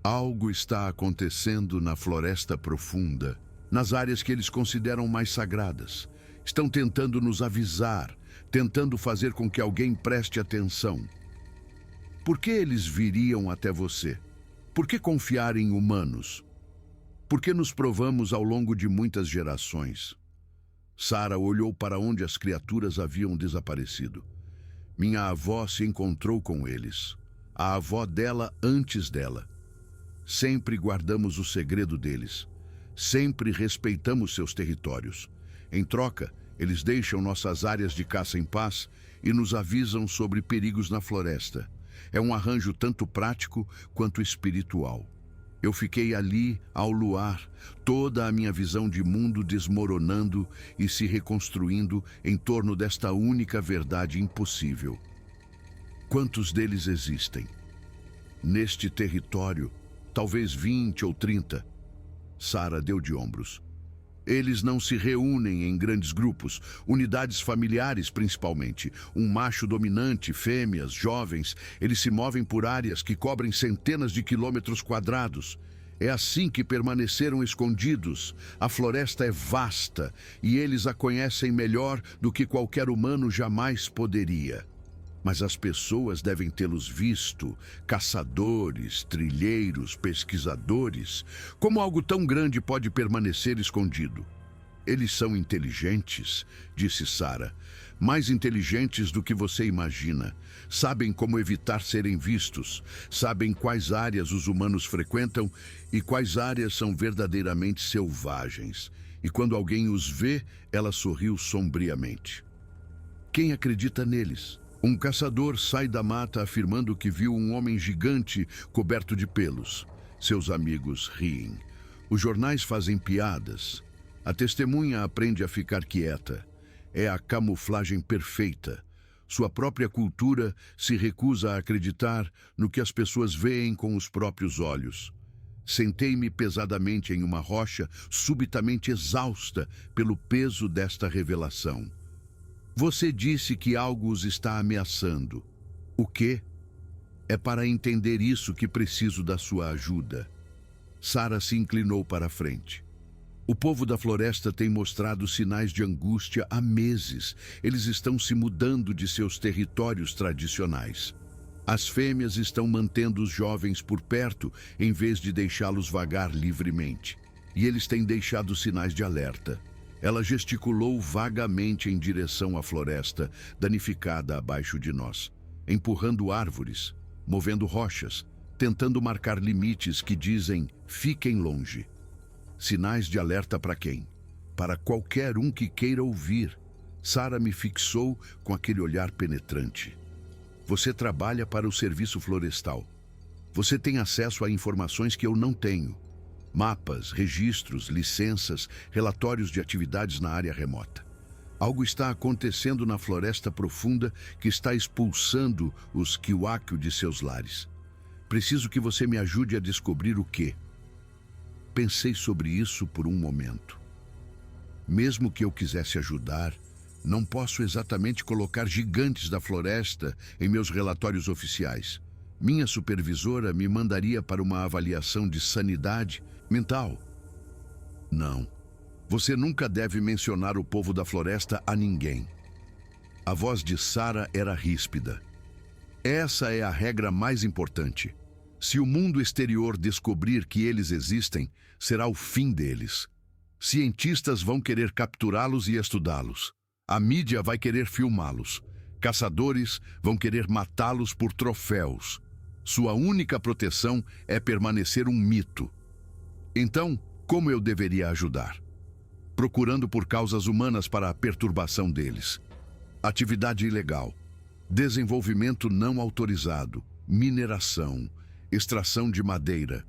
Algo está acontecendo na floresta profunda, nas áreas que eles consideram mais sagradas. Estão tentando nos avisar, tentando fazer com que alguém preste atenção. Por que eles viriam até você? Por que confiar em humanos? Por que nos provamos ao longo de muitas gerações?" Sara olhou para onde as criaturas haviam desaparecido. Minha avó se encontrou com eles. A avó dela antes dela. Sempre guardamos o segredo deles. Sempre respeitamos seus territórios. Em troca, eles deixam nossas áreas de caça em paz e nos avisam sobre perigos na floresta. É um arranjo tanto prático quanto espiritual. Eu fiquei ali, ao luar, toda a minha visão de mundo desmoronando e se reconstruindo em torno desta única verdade impossível. Quantos deles existem? Neste território, talvez 20 ou 30. Sara deu de ombros. Eles não se reúnem em grandes grupos, unidades familiares principalmente. Um macho dominante, fêmeas, jovens, eles se movem por áreas que cobrem centenas de quilômetros quadrados. É assim que permaneceram escondidos. A floresta é vasta e eles a conhecem melhor do que qualquer humano jamais poderia. Mas as pessoas devem tê-los visto, caçadores, trilheiros, pesquisadores. Como algo tão grande pode permanecer escondido? Eles são inteligentes, disse Sara, mais inteligentes do que você imagina. Sabem como evitar serem vistos, sabem quais áreas os humanos frequentam e quais áreas são verdadeiramente selvagens. E quando alguém os vê, ela sorriu sombriamente. Quem acredita neles? Um caçador sai da mata afirmando que viu um homem gigante coberto de pelos. Seus amigos riem. Os jornais fazem piadas. A testemunha aprende a ficar quieta. É a camuflagem perfeita. Sua própria cultura se recusa a acreditar no que as pessoas veem com os próprios olhos. Sentei-me pesadamente em uma rocha, subitamente exausta pelo peso desta revelação. Você disse que algo os está ameaçando. O quê? É para entender isso que preciso da sua ajuda. Sarah se inclinou para a frente. O povo da floresta tem mostrado sinais de angústia há meses. Eles estão se mudando de seus territórios tradicionais. As fêmeas estão mantendo os jovens por perto, em vez de deixá-los vagar livremente. E eles têm deixado sinais de alerta. Ela gesticulou vagamente em direção à floresta, danificada abaixo de nós, empurrando árvores, movendo rochas, tentando marcar limites que dizem, fiquem longe. Sinais de alerta para quem? Para qualquer um que queira ouvir. Sarah me fixou com aquele olhar penetrante. Você trabalha para o serviço florestal. Você tem acesso a informações que eu não tenho. Mapas, registros, licenças, relatórios de atividades na área remota. Algo está acontecendo na floresta profunda que está expulsando os Kiwakyu de seus lares. Preciso que você me ajude a descobrir o quê. Pensei sobre isso por um momento. Mesmo que eu quisesse ajudar, não posso exatamente colocar gigantes da floresta em meus relatórios oficiais. Minha supervisora me mandaria para uma avaliação de sanidade mental. Não. Você nunca deve mencionar o povo da floresta a ninguém. A voz de Sarah era ríspida. Essa é a regra mais importante. Se o mundo exterior descobrir que eles existem, será o fim deles. Cientistas vão querer capturá-los e estudá-los. A mídia vai querer filmá-los. Caçadores vão querer matá-los por troféus. Sua única proteção é permanecer um mito. Então, como eu deveria ajudar? Procurando por causas humanas para a perturbação deles. Atividade ilegal. Desenvolvimento não autorizado. Mineração. Extração de madeira.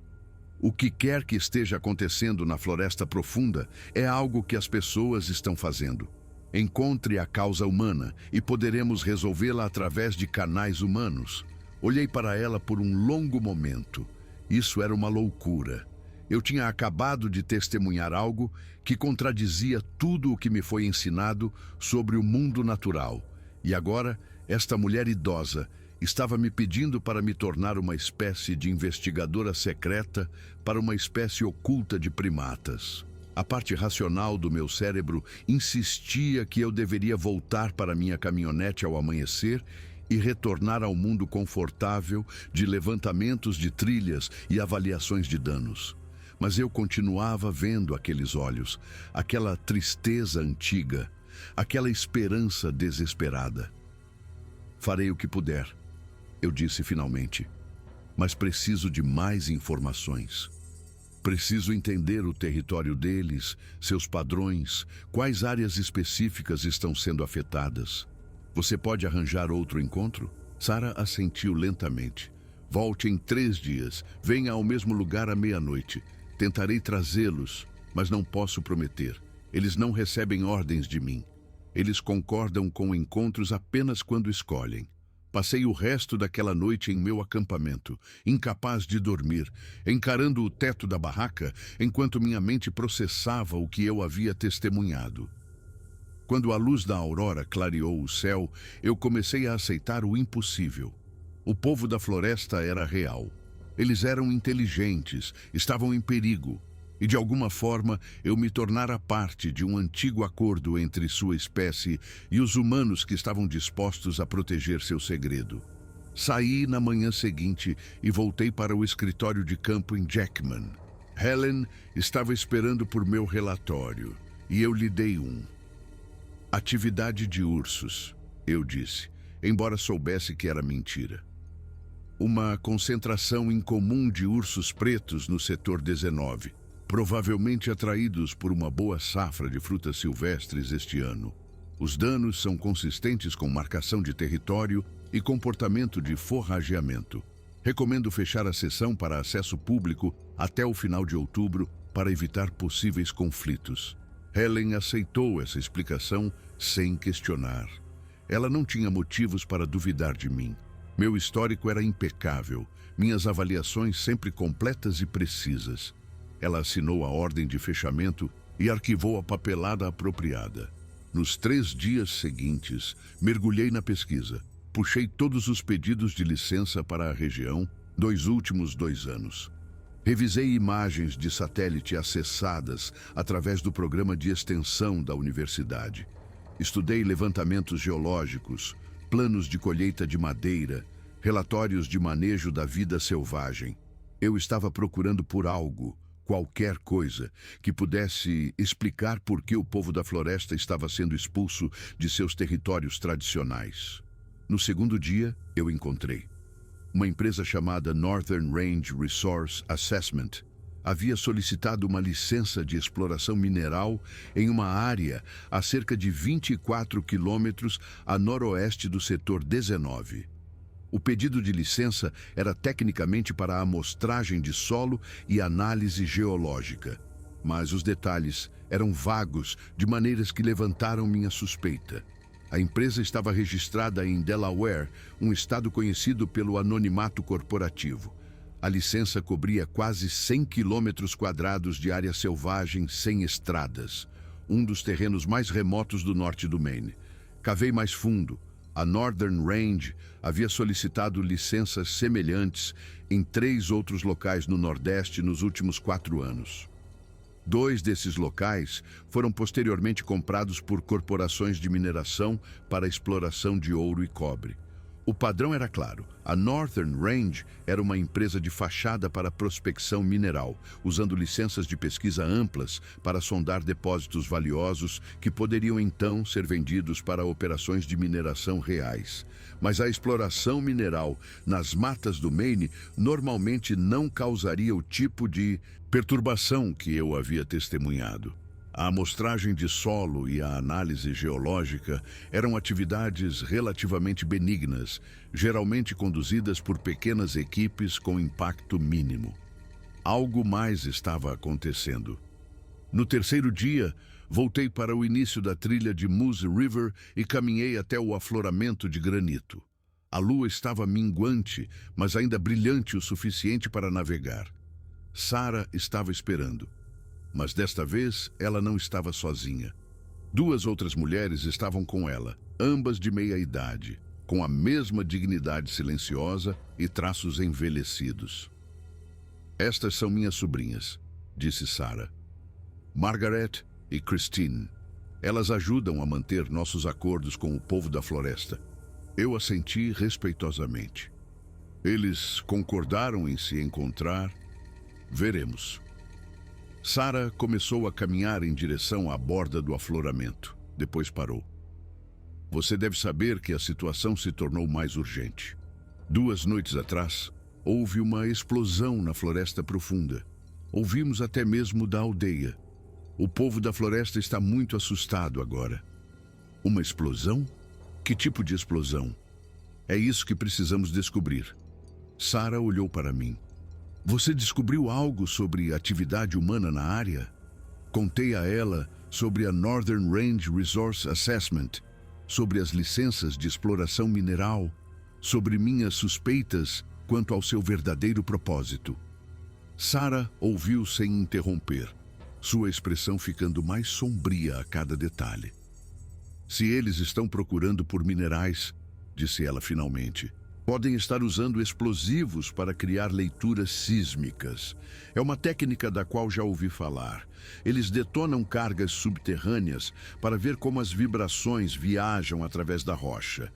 O que quer que esteja acontecendo na floresta profunda é algo que as pessoas estão fazendo. Encontre a causa humana e poderemos resolvê-la através de canais humanos. Olhei para ela por um longo momento. Isso era uma loucura. Eu tinha acabado de testemunhar algo que contradizia tudo o que me foi ensinado sobre o mundo natural. E agora, esta mulher idosa estava me pedindo para me tornar uma espécie de investigadora secreta para uma espécie oculta de primatas. A parte racional do meu cérebro insistia que eu deveria voltar para minha caminhonete ao amanhecer e retornar ao mundo confortável de levantamentos de trilhas e avaliações de danos. Mas eu continuava vendo aqueles olhos, aquela tristeza antiga, aquela esperança desesperada. Farei o que puder, eu disse finalmente, mas preciso de mais informações. Preciso entender o território deles, seus padrões, quais áreas específicas estão sendo afetadas. Você pode arranjar outro encontro? Sarah assentiu lentamente. Volte em 3 dias, venha ao mesmo lugar à meia-noite. Tentarei trazê-los, mas não posso prometer. Eles não recebem ordens de mim. Eles concordam com encontros apenas quando escolhem. Passei o resto daquela noite em meu acampamento, incapaz de dormir, encarando o teto da barraca, enquanto minha mente processava o que eu havia testemunhado. Quando a luz da aurora clareou o céu, eu comecei a aceitar o impossível. O povo da floresta era real. Eles eram inteligentes, estavam em perigo, e de alguma forma eu me tornara parte de um antigo acordo entre sua espécie e os humanos que estavam dispostos a proteger seu segredo. Saí na manhã seguinte e voltei para o escritório de campo em Jackman. Helen estava esperando por meu relatório, e eu lhe dei um. Atividade de ursos, eu disse, embora soubesse que era mentira. Uma concentração incomum de ursos pretos no setor 19, provavelmente atraídos por uma boa safra de frutas silvestres este ano. Os danos são consistentes com marcação de território e comportamento de forrageamento. Recomendo fechar a sessão para acesso público até o final de outubro para evitar possíveis conflitos. Helen aceitou essa explicação sem questionar. Ela não tinha motivos para duvidar de mim. Meu histórico era impecável, minhas avaliações sempre completas e precisas. Ela assinou a ordem de fechamento e arquivou a papelada apropriada. Nos 3 dias seguintes, mergulhei na pesquisa. Puxei todos os pedidos de licença para a região dos últimos 2 anos. Revisei imagens de satélite acessadas através do programa de extensão da universidade. Estudei levantamentos geológicos, planos de colheita de madeira, relatórios de manejo da vida selvagem. Eu estava procurando por algo, qualquer coisa, que pudesse explicar por que o povo da floresta estava sendo expulso de seus territórios tradicionais. No segundo dia, eu encontrei. Uma empresa chamada Northern Range Resource Assessment havia solicitado uma licença de exploração mineral em uma área a cerca de 24 quilômetros a noroeste do setor 19. O pedido de licença era tecnicamente para amostragem de solo e análise geológica, mas os detalhes eram vagos de maneiras que levantaram minha suspeita. A empresa estava registrada em Delaware, um estado conhecido pelo anonimato corporativo. A licença cobria quase 100 quilômetros quadrados de área selvagem sem estradas, um dos terrenos mais remotos do norte do Maine. Cavei mais fundo. A Northern Range havia solicitado licenças semelhantes em 3 outros locais no Nordeste nos últimos 4 anos. 2 desses locais foram posteriormente comprados por corporações de mineração para exploração de ouro e cobre. O padrão era claro. A Northern Range era uma empresa de fachada para prospecção mineral, usando licenças de pesquisa amplas para sondar depósitos valiosos que poderiam então ser vendidos para operações de mineração reais. Mas a exploração mineral nas matas do Maine normalmente não causaria o tipo de perturbação que eu havia testemunhado. A amostragem de solo e a análise geológica eram atividades relativamente benignas, geralmente conduzidas por pequenas equipes com impacto mínimo. Algo mais estava acontecendo. No terceiro dia, voltei para o início da trilha de Moose River e caminhei até o afloramento de granito. A lua estava minguante, mas ainda brilhante o suficiente para navegar. Sarah estava esperando. Mas desta vez, ela não estava sozinha. 2 outras mulheres estavam com ela, ambas de meia idade, com a mesma dignidade silenciosa e traços envelhecidos. Estas são minhas sobrinhas, disse Sarah. Margaret e Christine. Elas ajudam a manter nossos acordos com o povo da floresta. Eu assenti respeitosamente. Eles concordaram em se encontrar. Veremos. Sarah começou a caminhar em direção à borda do afloramento. Depois parou. Você deve saber que a situação se tornou mais urgente. 2 noites atrás, houve uma explosão na floresta profunda. Ouvimos até mesmo da aldeia. O povo da floresta está muito assustado agora. Uma explosão? Que tipo de explosão? É isso que precisamos descobrir. Sarah olhou para mim. Você descobriu algo sobre atividade humana na área? Contei a ela sobre a Northern Range Resource Assessment, sobre as licenças de exploração mineral, sobre minhas suspeitas quanto ao seu verdadeiro propósito. Sarah ouviu sem interromper, sua expressão ficando mais sombria a cada detalhe. Se eles estão procurando por minerais, disse ela finalmente, podem estar usando explosivos para criar leituras sísmicas. É uma técnica da qual já ouvi falar. Eles detonam cargas subterrâneas para ver como as vibrações viajam através da rocha.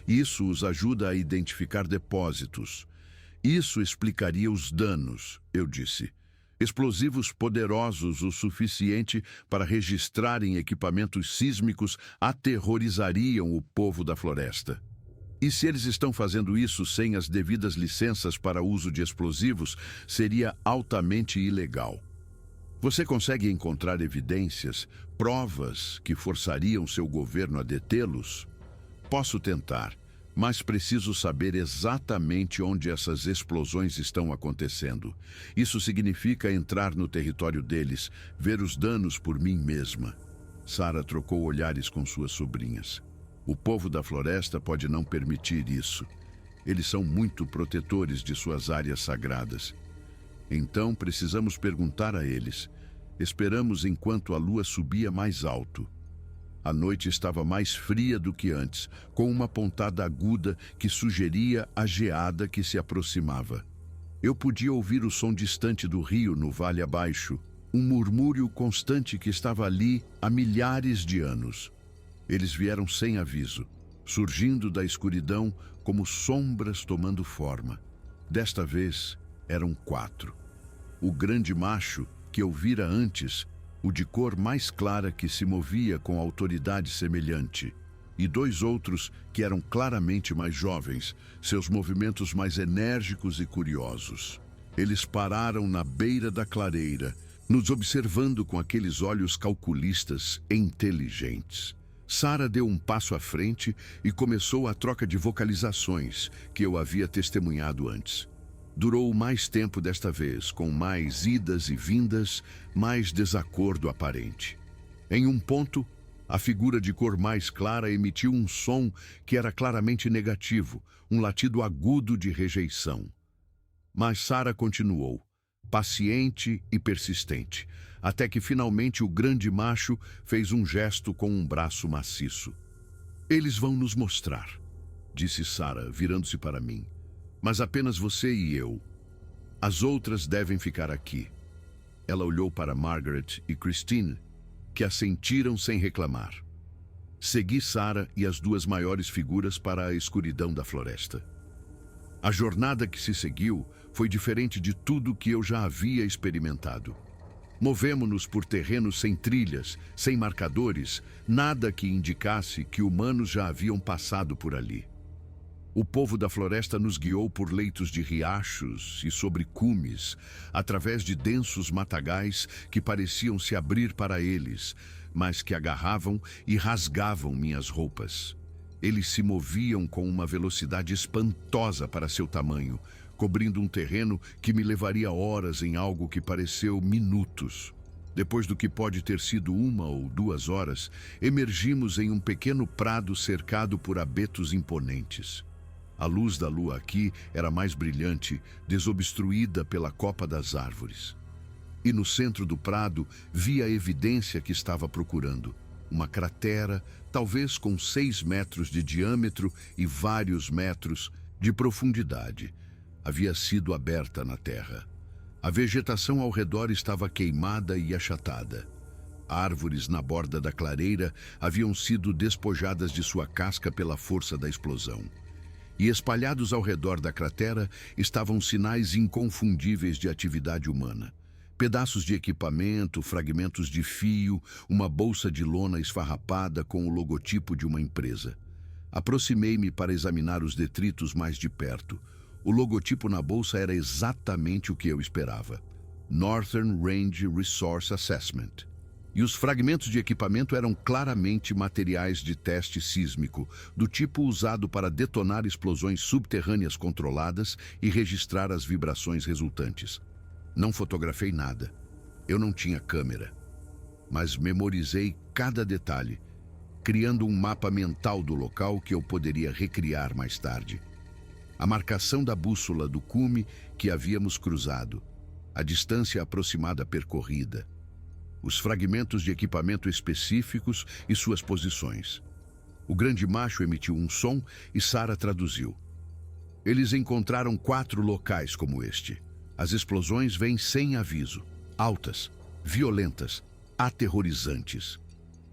Isso os ajuda a identificar depósitos. Isso explicaria os danos, eu disse. Explosivos poderosos o suficiente para registrarem equipamentos sísmicos aterrorizariam o povo da floresta. E se eles estão fazendo isso sem as devidas licenças para uso de explosivos, seria altamente ilegal. Você consegue encontrar evidências, provas que forçariam seu governo a detê-los? Posso tentar, mas preciso saber exatamente onde essas explosões estão acontecendo. Isso significa entrar no território deles, ver os danos por mim mesma. Sarah trocou olhares com suas sobrinhas. O povo da floresta pode não permitir isso. Eles são muito protetores de suas áreas sagradas. Então precisamos perguntar a eles. Esperamos enquanto a lua subia mais alto. A noite estava mais fria do que antes, com uma pontada aguda que sugeria a geada que se aproximava. Eu podia ouvir o som distante do rio no vale abaixo, um murmúrio constante que estava ali há milhares de anos. Eles vieram sem aviso, surgindo da escuridão como sombras tomando forma. Desta vez, eram 4. O grande macho, que eu vira antes, o de cor mais clara que se movia com autoridade semelhante, e 2 outros que eram claramente mais jovens, seus movimentos mais enérgicos e curiosos. Eles pararam na beira da clareira, nos observando com aqueles olhos calculistas e inteligentes. Sarah deu um passo à frente e começou a troca de vocalizações que eu havia testemunhado antes. Durou mais tempo desta vez, com mais idas e vindas, mais desacordo aparente. Em um ponto, a figura de cor mais clara emitiu um som que era claramente negativo, um latido agudo de rejeição. Mas Sarah continuou, paciente e persistente, até que finalmente o grande macho fez um gesto com um braço maciço. "Eles vão nos mostrar", disse Sarah, virando-se para mim. "Mas apenas você e eu. As outras devem ficar aqui." Ela olhou para Margaret e Christine, que assentiram sem reclamar. Segui Sarah e as 2 maiores figuras para a escuridão da floresta. A jornada que se seguiu foi diferente de tudo que eu já havia experimentado. Movemo-nos por terrenos sem trilhas, sem marcadores, nada que indicasse que humanos já haviam passado por ali. O povo da floresta nos guiou por leitos de riachos e sobre cumes, através de densos matagais que pareciam se abrir para eles, mas que agarravam e rasgavam minhas roupas. Eles se moviam com uma velocidade espantosa para seu tamanho, cobrindo um terreno que me levaria horas em algo que pareceu minutos. Depois do que pode ter sido 1 ou 2 horas, emergimos em um pequeno prado cercado por abetos imponentes. A luz da lua aqui era mais brilhante, desobstruída pela copa das árvores. E no centro do prado vi a evidência que estava procurando. Uma cratera, talvez com 6 metros de diâmetro e vários metros de profundidade, havia sido aberta na terra. A vegetação ao redor estava queimada e achatada. Árvores na borda da clareira haviam sido despojadas de sua casca pela força da explosão. E espalhados ao redor da cratera estavam sinais inconfundíveis de atividade humana. Pedaços de equipamento, fragmentos de fio, uma bolsa de lona esfarrapada com o logotipo de uma empresa. Aproximei-me para examinar os detritos mais de perto. O logotipo na bolsa era exatamente o que eu esperava. Northern Range Resource Assessment. E os fragmentos de equipamento eram claramente materiais de teste sísmico, do tipo usado para detonar explosões subterrâneas controladas e registrar as vibrações resultantes. Não fotografei nada. Eu não tinha câmera. Mas memorizei cada detalhe, criando um mapa mental do local que eu poderia recriar mais tarde. A marcação da bússola do cume que havíamos cruzado, a distância aproximada percorrida, os fragmentos de equipamento específicos e suas posições. O grande macho emitiu um som e Sarah traduziu. Eles encontraram 4 locais como este. As explosões vêm sem aviso, altas, violentas, aterrorizantes.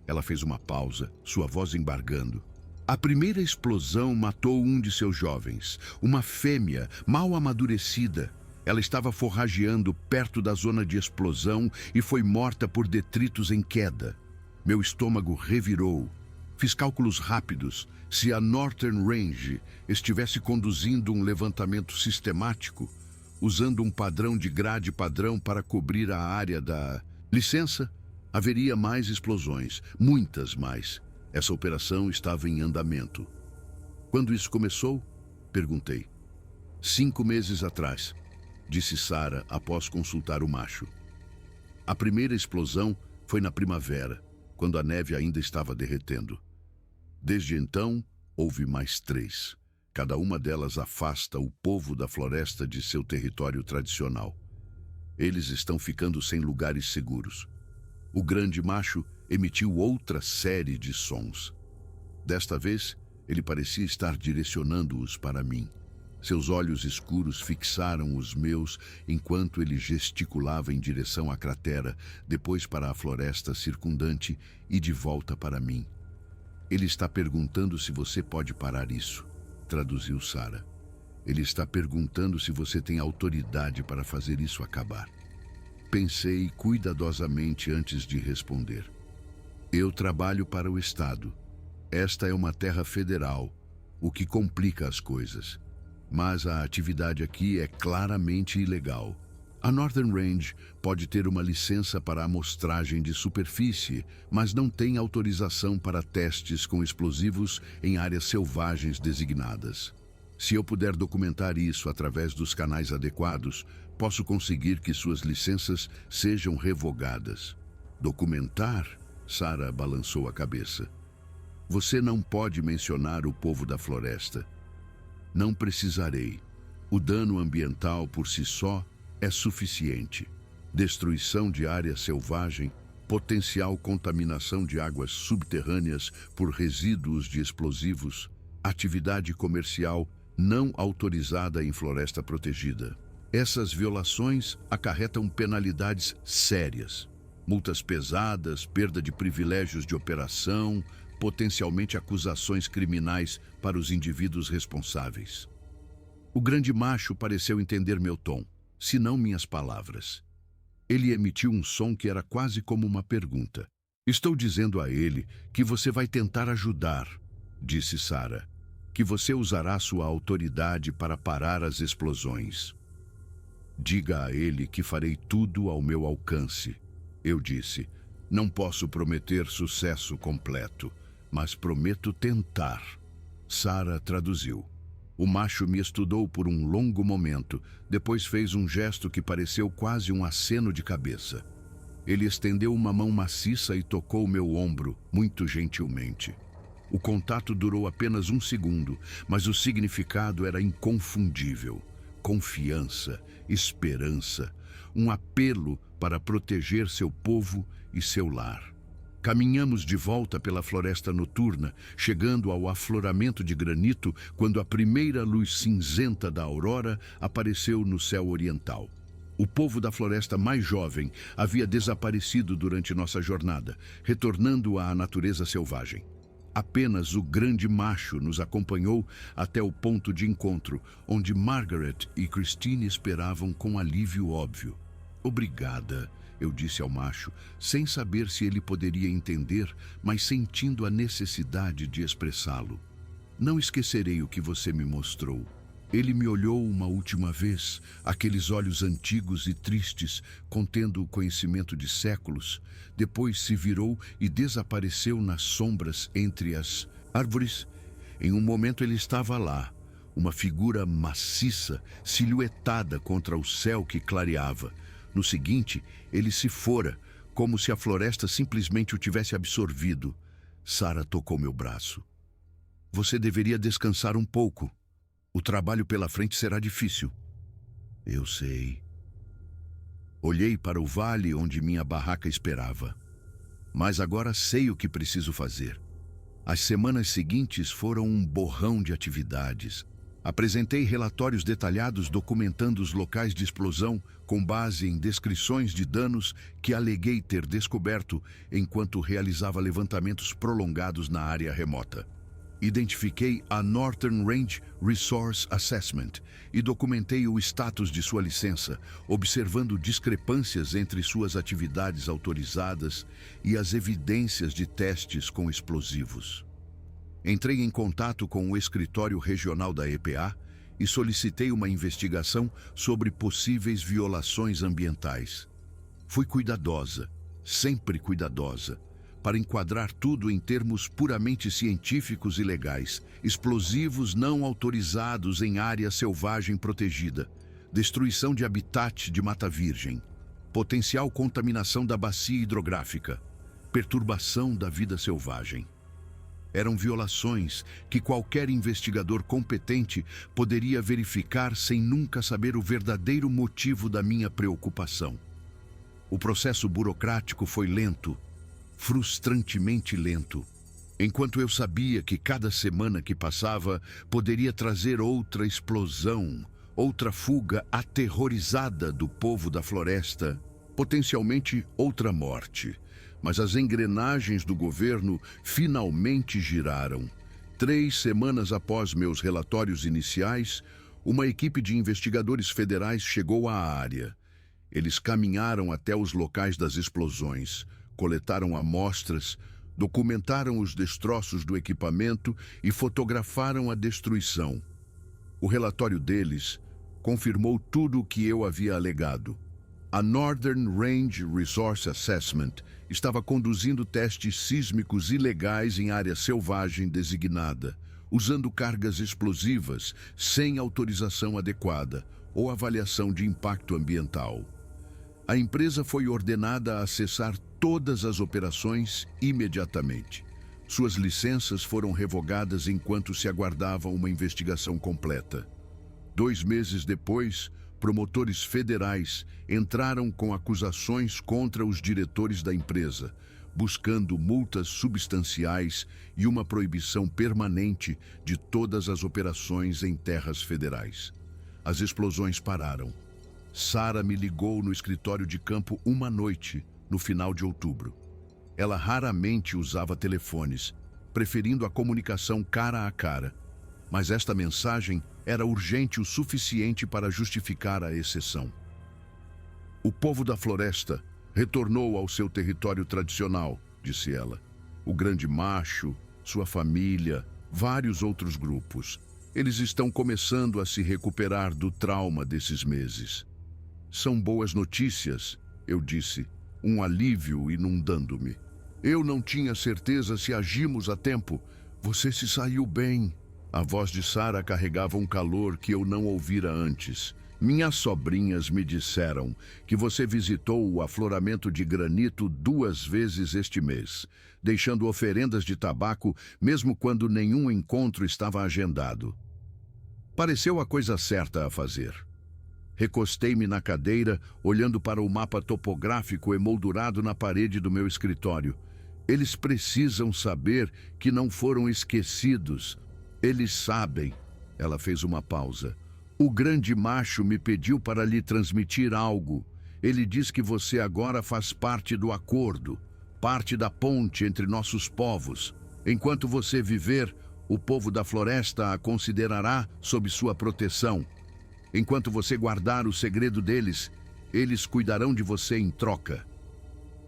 Ela fez uma pausa, sua voz embargando. A primeira explosão matou um de seus jovens, uma fêmea mal amadurecida. Ela estava forrageando perto da zona de explosão e foi morta por detritos em queda. Meu estômago revirou. Fiz cálculos rápidos. Se a Northern Range estivesse conduzindo um levantamento sistemático, usando um padrão de grade padrão para cobrir a área da licença, haveria mais explosões, muitas mais. Essa operação estava em andamento. Quando isso começou? Perguntei. 5 meses atrás, disse Sarah após consultar o macho. A primeira explosão foi na primavera, quando a neve ainda estava derretendo. Desde então, houve mais 3. Cada uma delas afasta o povo da floresta de seu território tradicional. Eles estão ficando sem lugares seguros. O grande macho emitiu outra série de sons. Desta vez, ele parecia estar direcionando-os para mim. Seus olhos escuros fixaram os meus enquanto ele gesticulava em direção à cratera, depois para a floresta circundante e de volta para mim. Ele está perguntando se você pode parar isso, traduziu Sarah. Ele está perguntando se você tem autoridade para fazer isso acabar. Pensei cuidadosamente antes de responder. Eu trabalho para o Estado. Esta é uma terra federal, o que complica as coisas. Mas a atividade aqui é claramente ilegal. A Northern Range pode ter uma licença para amostragem de superfície, mas não tem autorização para testes com explosivos em áreas selvagens designadas. Se eu puder documentar isso através dos canais adequados, posso conseguir que suas licenças sejam revogadas. Documentar? Sarah balançou a cabeça. Você não pode mencionar o povo da floresta. Não precisarei. O dano ambiental por si só é suficiente. Destruição de área selvagem, potencial contaminação de águas subterrâneas por resíduos de explosivos, atividade comercial não autorizada em floresta protegida. Essas violações acarretam penalidades sérias. Multas pesadas, perda de privilégios de operação, potencialmente acusações criminais para os indivíduos responsáveis. O grande macho pareceu entender meu tom, se não minhas palavras. Ele emitiu um som que era quase como uma pergunta. Estou dizendo a ele que você vai tentar ajudar, disse Sarah, que você usará sua autoridade para parar as explosões. Diga a ele que farei tudo ao meu alcance, eu disse. Não posso prometer sucesso completo, mas prometo tentar. Sarah traduziu. O macho me estudou por um longo momento, depois fez um gesto que pareceu quase um aceno de cabeça. Ele estendeu uma mão maciça e tocou meu ombro, muito gentilmente. O contato durou apenas 1 segundo, mas o significado era inconfundível. Confiança, esperança, um apelo para proteger seu povo e seu lar. Caminhamos de volta pela floresta noturna, chegando ao afloramento de granito quando a primeira luz cinzenta da aurora apareceu no céu oriental. O povo da floresta mais jovem havia desaparecido durante nossa jornada, retornando à natureza selvagem. Apenas o grande macho nos acompanhou até o ponto de encontro, onde Margaret e Christine esperavam com alívio óbvio. Obrigada, eu disse ao macho, sem saber se ele poderia entender, mas sentindo a necessidade de expressá-lo. Não esquecerei o que você me mostrou. Ele me olhou uma última vez, aqueles olhos antigos e tristes, contendo o conhecimento de séculos. Depois se virou e desapareceu nas sombras entre as árvores. Em um momento ele estava lá, uma figura maciça, silhuetada contra o céu que clareava. No seguinte, ele se fora, como se a floresta simplesmente o tivesse absorvido. Sarah tocou meu braço. Você deveria descansar um pouco. O trabalho pela frente será difícil. Eu sei. Olhei para o vale onde minha barraca esperava. Mas agora sei o que preciso fazer. As semanas seguintes foram um borrão de atividades. Apresentei relatórios detalhados documentando os locais de explosão com base em descrições de danos que aleguei ter descoberto enquanto realizava levantamentos prolongados na área remota. Identifiquei a Northern Range Resource Assessment e documentei o status de sua licença, observando discrepâncias entre suas atividades autorizadas e as evidências de testes com explosivos. Entrei em contato com o escritório regional da EPA e solicitei uma investigação sobre possíveis violações ambientais. Fui cuidadosa, sempre cuidadosa, para enquadrar tudo em termos puramente científicos e legais: explosivos não autorizados em área selvagem protegida, destruição de habitat de mata virgem, potencial contaminação da bacia hidrográfica, perturbação da vida selvagem. Eram violações que qualquer investigador competente poderia verificar sem nunca saber o verdadeiro motivo da minha preocupação. O processo burocrático foi lento, frustrantemente lento, enquanto eu sabia que cada semana que passava poderia trazer outra explosão, outra fuga aterrorizada do povo da floresta, potencialmente outra morte. Mas as engrenagens do governo finalmente giraram. 3 semanas após meus relatórios iniciais, uma equipe de investigadores federais chegou à área. Eles caminharam até os locais das explosões, coletaram amostras, documentaram os destroços do equipamento e fotografaram a destruição. O relatório deles confirmou tudo o que eu havia alegado. A Northern Range Resource Assessment estava conduzindo testes sísmicos ilegais em área selvagem designada, usando cargas explosivas sem autorização adequada ou avaliação de impacto ambiental. A empresa foi ordenada a cessar todas as operações imediatamente. Suas licenças foram revogadas enquanto se aguardava uma investigação completa. 2 meses depois, promotores federais entraram com acusações contra os diretores da empresa, buscando multas substanciais e uma proibição permanente de todas as operações em terras federais. As explosões pararam. Sarah me ligou no escritório de campo uma noite, no final de outubro. Ela raramente usava telefones, preferindo a comunicação cara a cara. Mas esta mensagem era urgente o suficiente para justificar a exceção. O povo da floresta retornou ao seu território tradicional, disse ela. O grande macho, sua família, vários outros grupos. Eles estão começando a se recuperar do trauma desses meses. São boas notícias, eu disse, um alívio inundando-me. Eu não tinha certeza se agimos a tempo. Você se saiu bem. A voz de Sarah carregava um calor que eu não ouvira antes. Minhas sobrinhas me disseram que você visitou o afloramento de granito 2 vezes este mês, deixando oferendas de tabaco mesmo quando nenhum encontro estava agendado. Pareceu a coisa certa a fazer. Recostei-me na cadeira, olhando para o mapa topográfico emoldurado na parede do meu escritório. Eles precisam saber que não foram esquecidos. Eles sabem. Ela fez uma pausa. O grande macho me pediu para lhe transmitir algo. Ele diz que você agora faz parte do acordo, parte da ponte entre nossos povos. Enquanto você viver, o povo da floresta a considerará sob sua proteção. Enquanto você guardar o segredo deles, eles cuidarão de você em troca.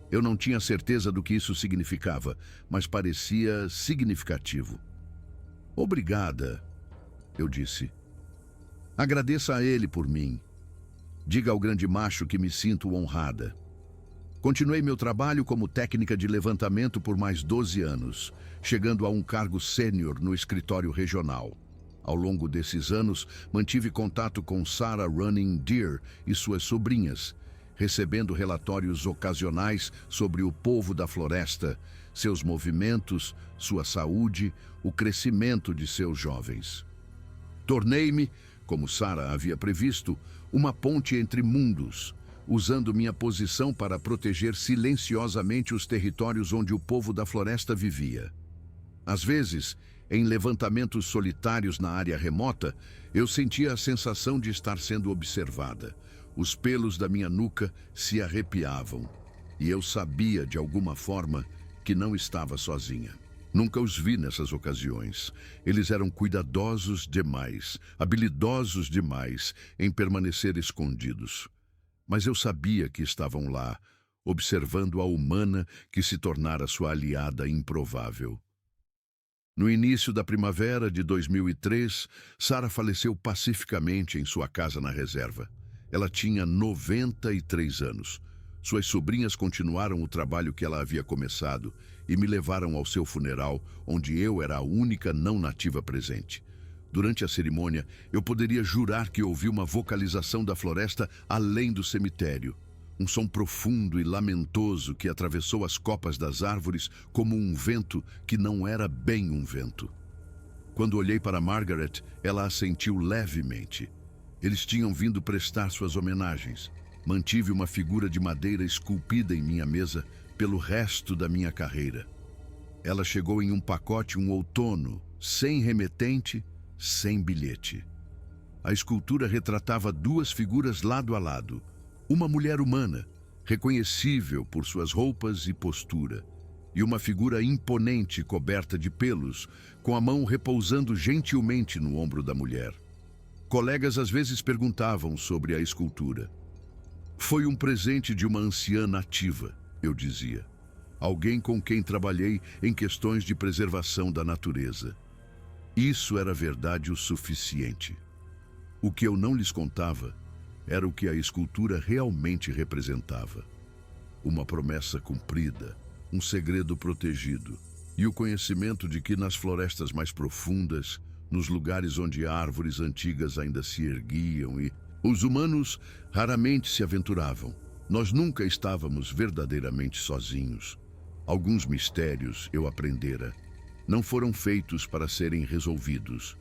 Eu não tinha certeza do que isso significava, mas parecia significativo. Obrigada, eu disse. Agradeça a ele por mim. Diga ao grande macho que me sinto honrada. Continuei meu trabalho como técnica de levantamento por mais 12 anos, chegando a um cargo sênior no escritório regional. Ao longo desses anos, mantive contato com Sarah Running Deer e suas sobrinhas, recebendo relatórios ocasionais sobre o povo da floresta, seus movimentos, sua saúde, o crescimento de seus jovens. Tornei-me, como Sarah havia previsto, uma ponte entre mundos, usando minha posição para proteger silenciosamente os territórios onde o povo da floresta vivia. Às vezes, em levantamentos solitários na área remota, eu sentia a sensação de estar sendo observada. Os pelos da minha nuca se arrepiavam, e eu sabia, de alguma forma, que não estava sozinha. Nunca os vi nessas ocasiões. Eles eram cuidadosos demais, habilidosos demais em permanecer escondidos. Mas eu sabia que estavam lá, observando a humana que se tornara sua aliada improvável. No início da primavera de 2003, Sarah faleceu pacificamente em sua casa na reserva. Ela tinha 93 anos. Suas sobrinhas continuaram o trabalho que ela havia começado e me levaram ao seu funeral, onde eu era a única não nativa presente. Durante a cerimônia, eu poderia jurar que ouvi uma vocalização da floresta além do cemitério. Um som profundo e lamentoso que atravessou as copas das árvores como um vento que não era bem um vento. Quando olhei para Margaret, ela assentiu levemente. Eles tinham vindo prestar suas homenagens. Mantive uma figura de madeira esculpida em minha mesa pelo resto da minha carreira. Ela chegou em um pacote um outono, sem remetente, sem bilhete. A escultura retratava duas figuras lado a lado. Uma mulher humana, reconhecível por suas roupas e postura, e uma figura imponente coberta de pelos, com a mão repousando gentilmente no ombro da mulher. Colegas às vezes perguntavam sobre a escultura. Foi um presente de uma anciã nativa, eu dizia. Alguém com quem trabalhei em questões de preservação da natureza. Isso era verdade o suficiente. O que eu não lhes contava era o que a escultura realmente representava. Uma promessa cumprida, um segredo protegido, e o conhecimento de que nas florestas mais profundas, nos lugares onde árvores antigas ainda se erguiam e os humanos raramente se aventuravam, nós nunca estávamos verdadeiramente sozinhos. Alguns mistérios, eu aprendera, não foram feitos para serem resolvidos.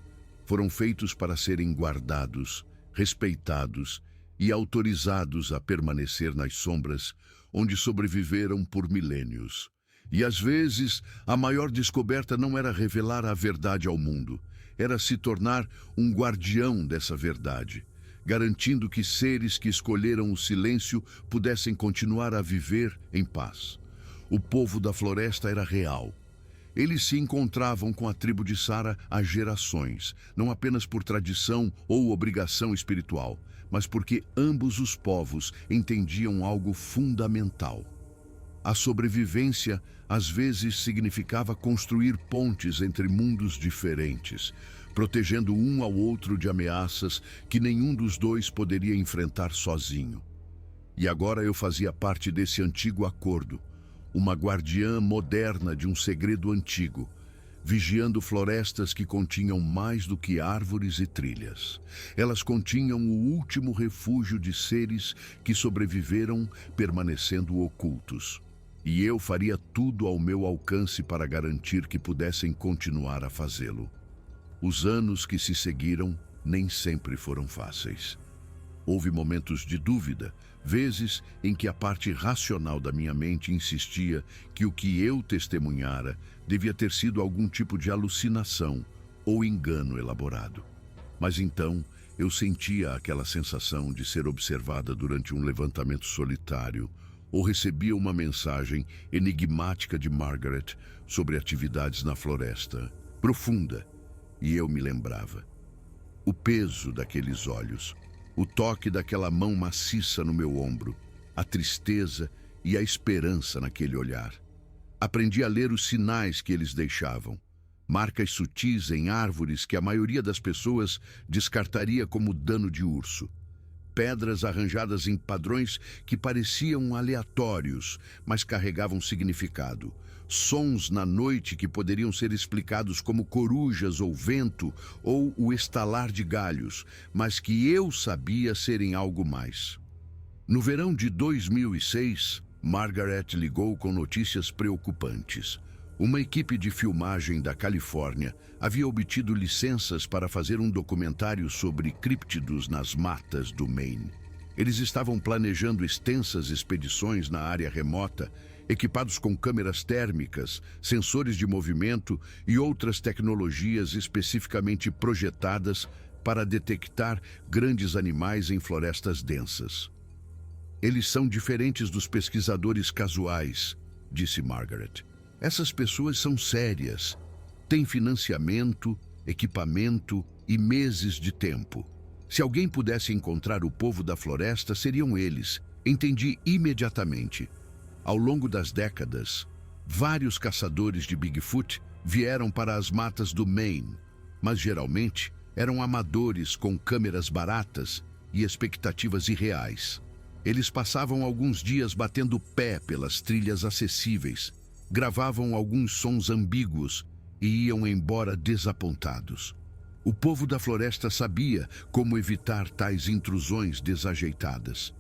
Foram feitos para serem guardados, respeitados e autorizados a permanecer nas sombras, onde sobreviveram por milênios. E às vezes, a maior descoberta não era revelar a verdade ao mundo, era se tornar um guardião dessa verdade, garantindo que seres que escolheram o silêncio pudessem continuar a viver em paz. O povo da floresta era real. Eles se encontravam com a tribo de Sarah há gerações, não apenas por tradição ou obrigação espiritual, mas porque ambos os povos entendiam algo fundamental. A sobrevivência, às vezes, significava construir pontes entre mundos diferentes, protegendo um ao outro de ameaças que nenhum dos dois poderia enfrentar sozinho. E agora eu fazia parte desse antigo acordo, uma guardiã moderna de um segredo antigo, vigiando florestas que continham mais do que árvores e trilhas. Elas continham o último refúgio de seres que sobreviveram permanecendo ocultos. E eu faria tudo ao meu alcance para garantir que pudessem continuar a fazê-lo. Os anos que se seguiram nem sempre foram fáceis. Houve momentos de dúvida, vezes em que a parte racional da minha mente insistia que o que eu testemunhara devia ter sido algum tipo de alucinação ou engano elaborado. Mas então eu sentia aquela sensação de ser observada durante um levantamento solitário ou recebia uma mensagem enigmática de Margaret sobre atividades na floresta, profunda, e eu me lembrava. O peso daqueles olhos, o toque daquela mão maciça no meu ombro, a tristeza e a esperança naquele olhar. Aprendi a ler os sinais que eles deixavam, marcas sutis em árvores que a maioria das pessoas descartaria como dano de urso. Pedras arranjadas em padrões que pareciam aleatórios, mas carregavam significado. Sons na noite que poderiam ser explicados como corujas ou vento ou o estalar de galhos, mas que eu sabia serem algo mais. No verão de 2006, Margaret ligou com notícias preocupantes. Uma equipe de filmagem da Califórnia havia obtido licenças para fazer um documentário sobre críptidos nas matas do Maine. Eles estavam planejando extensas expedições na área remota, equipados com câmeras térmicas, sensores de movimento e outras tecnologias especificamente projetadas para detectar grandes animais em florestas densas. Eles são diferentes dos pesquisadores casuais, disse Margaret. Essas pessoas são sérias, têm financiamento, equipamento e meses de tempo. Se alguém pudesse encontrar o povo da floresta, seriam eles. Entendi imediatamente. Ao longo das décadas, vários caçadores de Bigfoot vieram para as matas do Maine, mas geralmente eram amadores com câmeras baratas e expectativas irreais. Eles passavam alguns dias batendo pé pelas trilhas acessíveis, gravavam alguns sons ambíguos e iam embora desapontados. O povo da floresta sabia como evitar tais intrusões desajeitadas.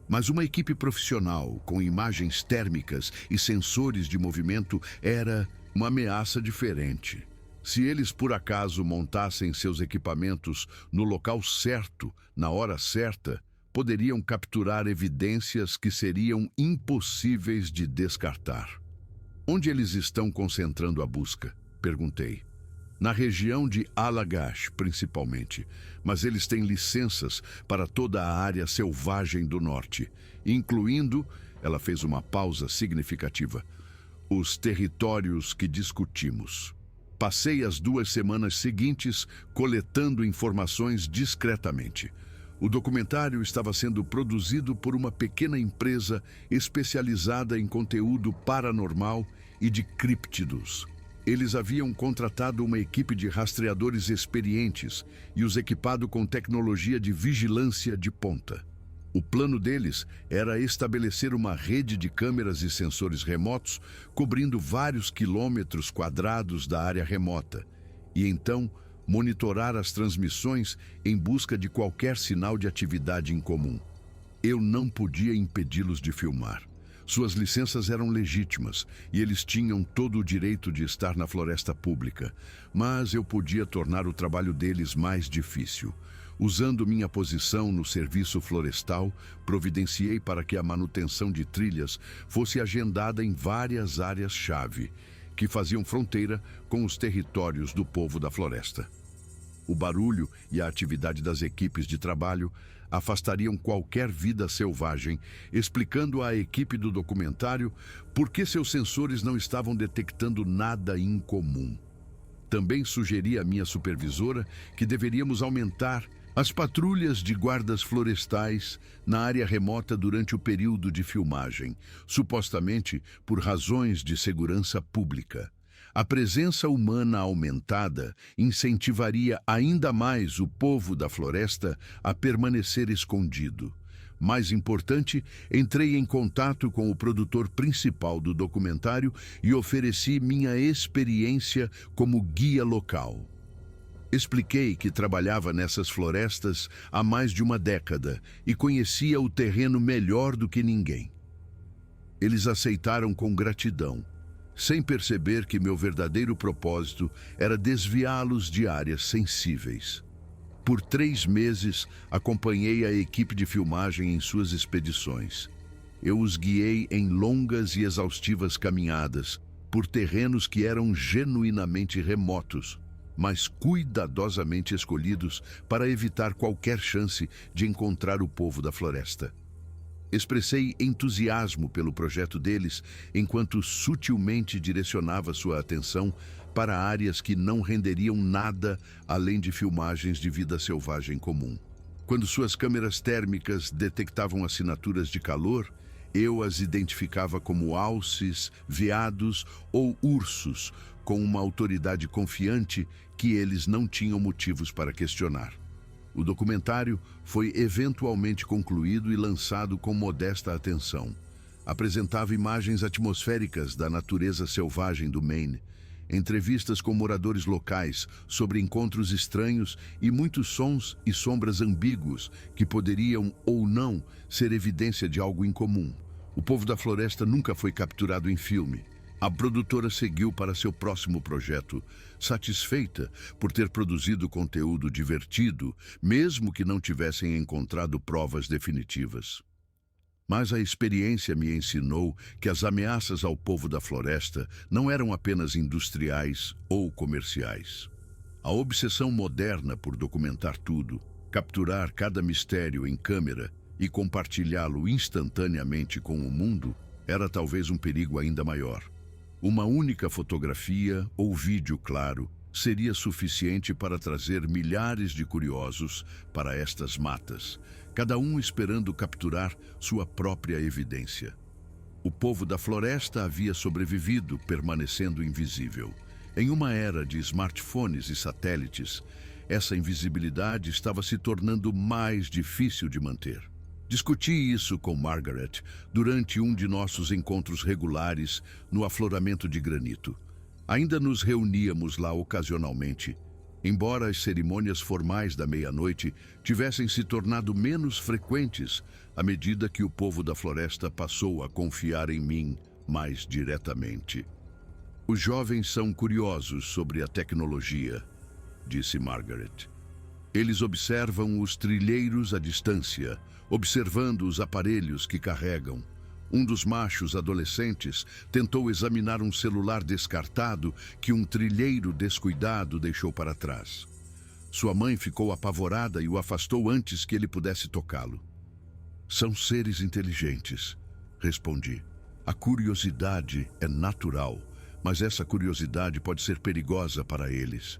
Mas uma equipe profissional, com imagens térmicas e sensores de movimento, era uma ameaça diferente. Se eles por acaso montassem seus equipamentos no local certo, na hora certa, poderiam capturar evidências que seriam impossíveis de descartar. Onde eles estão concentrando a busca? Perguntei. Na região de Allagash, principalmente, mas eles têm licenças para toda a área selvagem do norte, incluindo, ela fez uma pausa significativa, os territórios que discutimos. Passei as 2 semanas seguintes coletando informações discretamente. O documentário estava sendo produzido por uma pequena empresa especializada em conteúdo paranormal e de críptidos. Eles haviam contratado uma equipe de rastreadores experientes e os equipado com tecnologia de vigilância de ponta. O plano deles era estabelecer uma rede de câmeras e sensores remotos cobrindo vários quilômetros quadrados da área remota, e então monitorar as transmissões em busca de qualquer sinal de atividade incomum. Eu não podia impedi-los de filmar. Suas licenças eram legítimas e eles tinham todo o direito de estar na floresta pública, mas eu podia tornar o trabalho deles mais difícil. Usando minha posição no serviço florestal, providenciei para que a manutenção de trilhas fosse agendada em várias áreas-chave, que faziam fronteira com os territórios do povo da floresta. O barulho e a atividade das equipes de trabalho afastariam qualquer vida selvagem, explicando à equipe do documentário por que seus sensores não estavam detectando nada incomum. Também sugeri à minha supervisora que deveríamos aumentar as patrulhas de guardas florestais na área remota durante o período de filmagem, supostamente por razões de segurança pública. A presença humana aumentada incentivaria ainda mais o povo da floresta a permanecer escondido. Mais importante, entrei em contato com o produtor principal do documentário e ofereci minha experiência como guia local. Expliquei que trabalhava nessas florestas há mais de uma década e conhecia o terreno melhor do que ninguém. Eles aceitaram com gratidão, sem perceber que meu verdadeiro propósito era desviá-los de áreas sensíveis. Por 3 meses, acompanhei a equipe de filmagem em suas expedições. Eu os guiei em longas e exaustivas caminhadas por terrenos que eram genuinamente remotos, mas cuidadosamente escolhidos para evitar qualquer chance de encontrar o povo da floresta. Expressei entusiasmo pelo projeto deles, enquanto sutilmente direcionava sua atenção para áreas que não renderiam nada além de filmagens de vida selvagem comum. Quando suas câmeras térmicas detectavam assinaturas de calor, eu as identificava como alces, veados ou ursos, com uma autoridade confiante que eles não tinham motivos para questionar. O documentário foi eventualmente concluído e lançado com modesta atenção. Apresentava imagens atmosféricas da natureza selvagem do Maine, entrevistas com moradores locais sobre encontros estranhos e muitos sons e sombras ambíguos que poderiam ou não ser evidência de algo incomum. O povo da floresta nunca foi capturado em filme. A produtora seguiu para seu próximo projeto, satisfeita por ter produzido conteúdo divertido, mesmo que não tivessem encontrado provas definitivas. Mas a experiência me ensinou que as ameaças ao povo da floresta não eram apenas industriais ou comerciais. A obsessão moderna por documentar tudo, capturar cada mistério em câmera e compartilhá-lo instantaneamente com o mundo era talvez um perigo ainda maior. Uma única fotografia ou vídeo claro seria suficiente para trazer milhares de curiosos para estas matas, cada um esperando capturar sua própria evidência. O povo da floresta havia sobrevivido, permanecendo invisível. Em uma era de smartphones e satélites, essa invisibilidade estava se tornando mais difícil de manter. Discuti isso com Margaret durante um de nossos encontros regulares no afloramento de granito. Ainda nos reuníamos lá ocasionalmente, embora as cerimônias formais da meia-noite tivessem se tornado menos frequentes à medida que o povo da floresta passou a confiar em mim mais diretamente. Os jovens são curiosos sobre a tecnologia, disse Margaret. Eles observam os trilheiros à distância, observando os aparelhos que carregam. Um dos machos adolescentes tentou examinar um celular descartado que um trilheiro descuidado deixou para trás. Sua mãe ficou apavorada e o afastou antes que ele pudesse tocá-lo. São seres inteligentes, respondi. A curiosidade é natural, mas essa curiosidade pode ser perigosa para eles.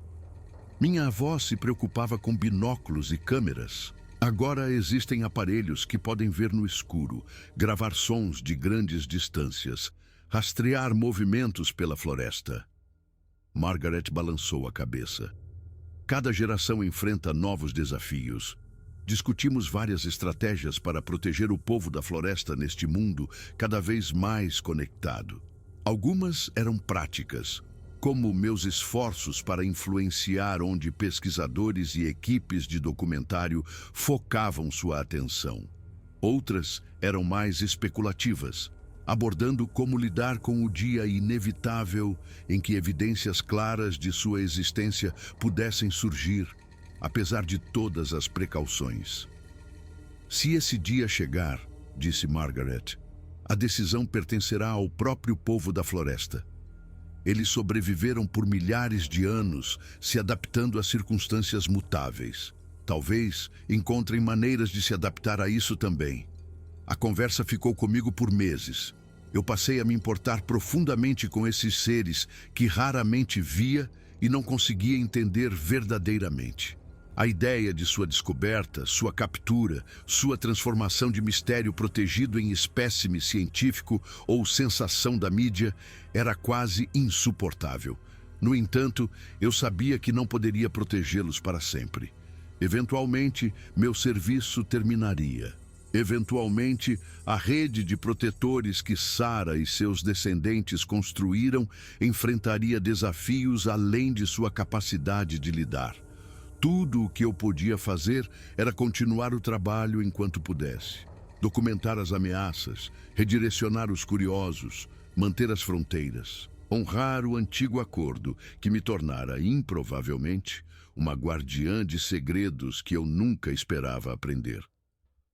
Minha avó se preocupava com binóculos e câmeras. Agora existem aparelhos que podem ver no escuro, gravar sons de grandes distâncias, rastrear movimentos pela floresta. Margaret balançou a cabeça. Cada geração enfrenta novos desafios. Discutimos várias estratégias para proteger o povo da floresta neste mundo cada vez mais conectado. Algumas eram práticas, como meus esforços para influenciar onde pesquisadores e equipes de documentário focavam sua atenção. Outras eram mais especulativas, abordando como lidar com o dia inevitável em que evidências claras de sua existência pudessem surgir, apesar de todas as precauções. Se esse dia chegar, disse Margaret, a decisão pertencerá ao próprio povo da floresta. Eles sobreviveram por milhares de anos, se adaptando a circunstâncias mutáveis. Talvez encontrem maneiras de se adaptar a isso também. A conversa ficou comigo por meses. Eu passei a me importar profundamente com esses seres que raramente via e não conseguia entender verdadeiramente. A ideia de sua descoberta, sua captura, sua transformação de mistério protegido em espécime científico ou sensação da mídia era quase insuportável. No entanto, eu sabia que não poderia protegê-los para sempre. Eventualmente, meu serviço terminaria. Eventualmente, a rede de protetores que Sarah e seus descendentes construíram enfrentaria desafios além de sua capacidade de lidar. Tudo o que eu podia fazer era continuar o trabalho enquanto pudesse. Documentar as ameaças, redirecionar os curiosos, manter as fronteiras, honrar o antigo acordo que me tornara, improvavelmente, uma guardiã de segredos que eu nunca esperava aprender.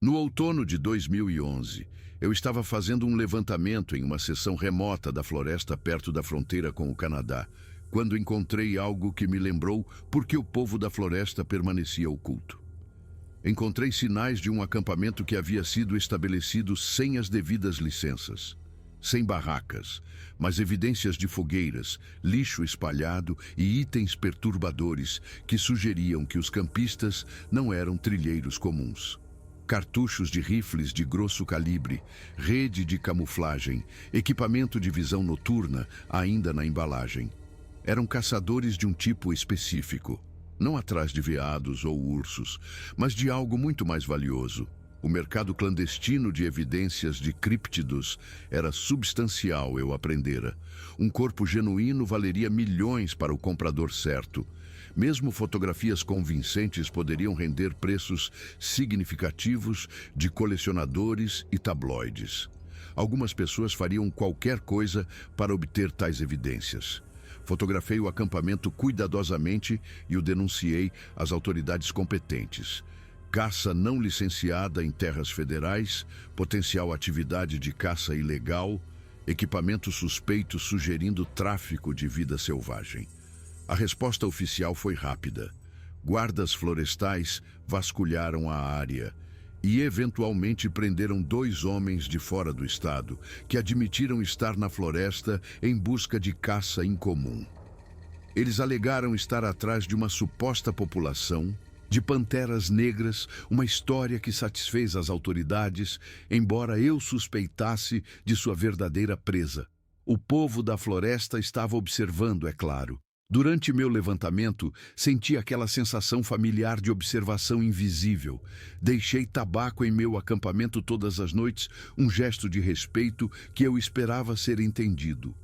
No outono de 2011, eu estava fazendo um levantamento em uma seção remota da floresta perto da fronteira com o Canadá, quando encontrei algo que me lembrou por que o povo da floresta permanecia oculto. Encontrei sinais de um acampamento que havia sido estabelecido sem as devidas licenças. Sem barracas, mas evidências de fogueiras, lixo espalhado e itens perturbadores que sugeriam que os campistas não eram trilheiros comuns. Cartuchos de rifles de grosso calibre, rede de camuflagem, equipamento de visão noturna ainda na embalagem. Eram caçadores de um tipo específico, não atrás de veados ou ursos, mas de algo muito mais valioso. O mercado clandestino de evidências de críptidos era substancial, eu aprendera. Um corpo genuíno valeria milhões para o comprador certo. Mesmo fotografias convincentes poderiam render preços significativos de colecionadores e tabloides. Algumas pessoas fariam qualquer coisa para obter tais evidências. Fotografei o acampamento cuidadosamente e o denunciei às autoridades competentes. Caça não licenciada em terras federais, potencial atividade de caça ilegal, equipamento suspeito sugerindo tráfico de vida selvagem. A resposta oficial foi rápida. Guardas florestais vasculharam a área. e eventualmente prenderam 2 homens de fora do estado que admitiram estar na floresta em busca de caça incomum. Eles alegaram estar atrás de uma suposta população de panteras negras, uma história que satisfez as autoridades, embora eu suspeitasse de sua verdadeira presa. O povo da floresta estava observando, é claro. Durante meu levantamento, senti aquela sensação familiar de observação invisível. Deixei tabaco em meu acampamento todas as noites, um gesto de respeito que eu esperava ser entendido.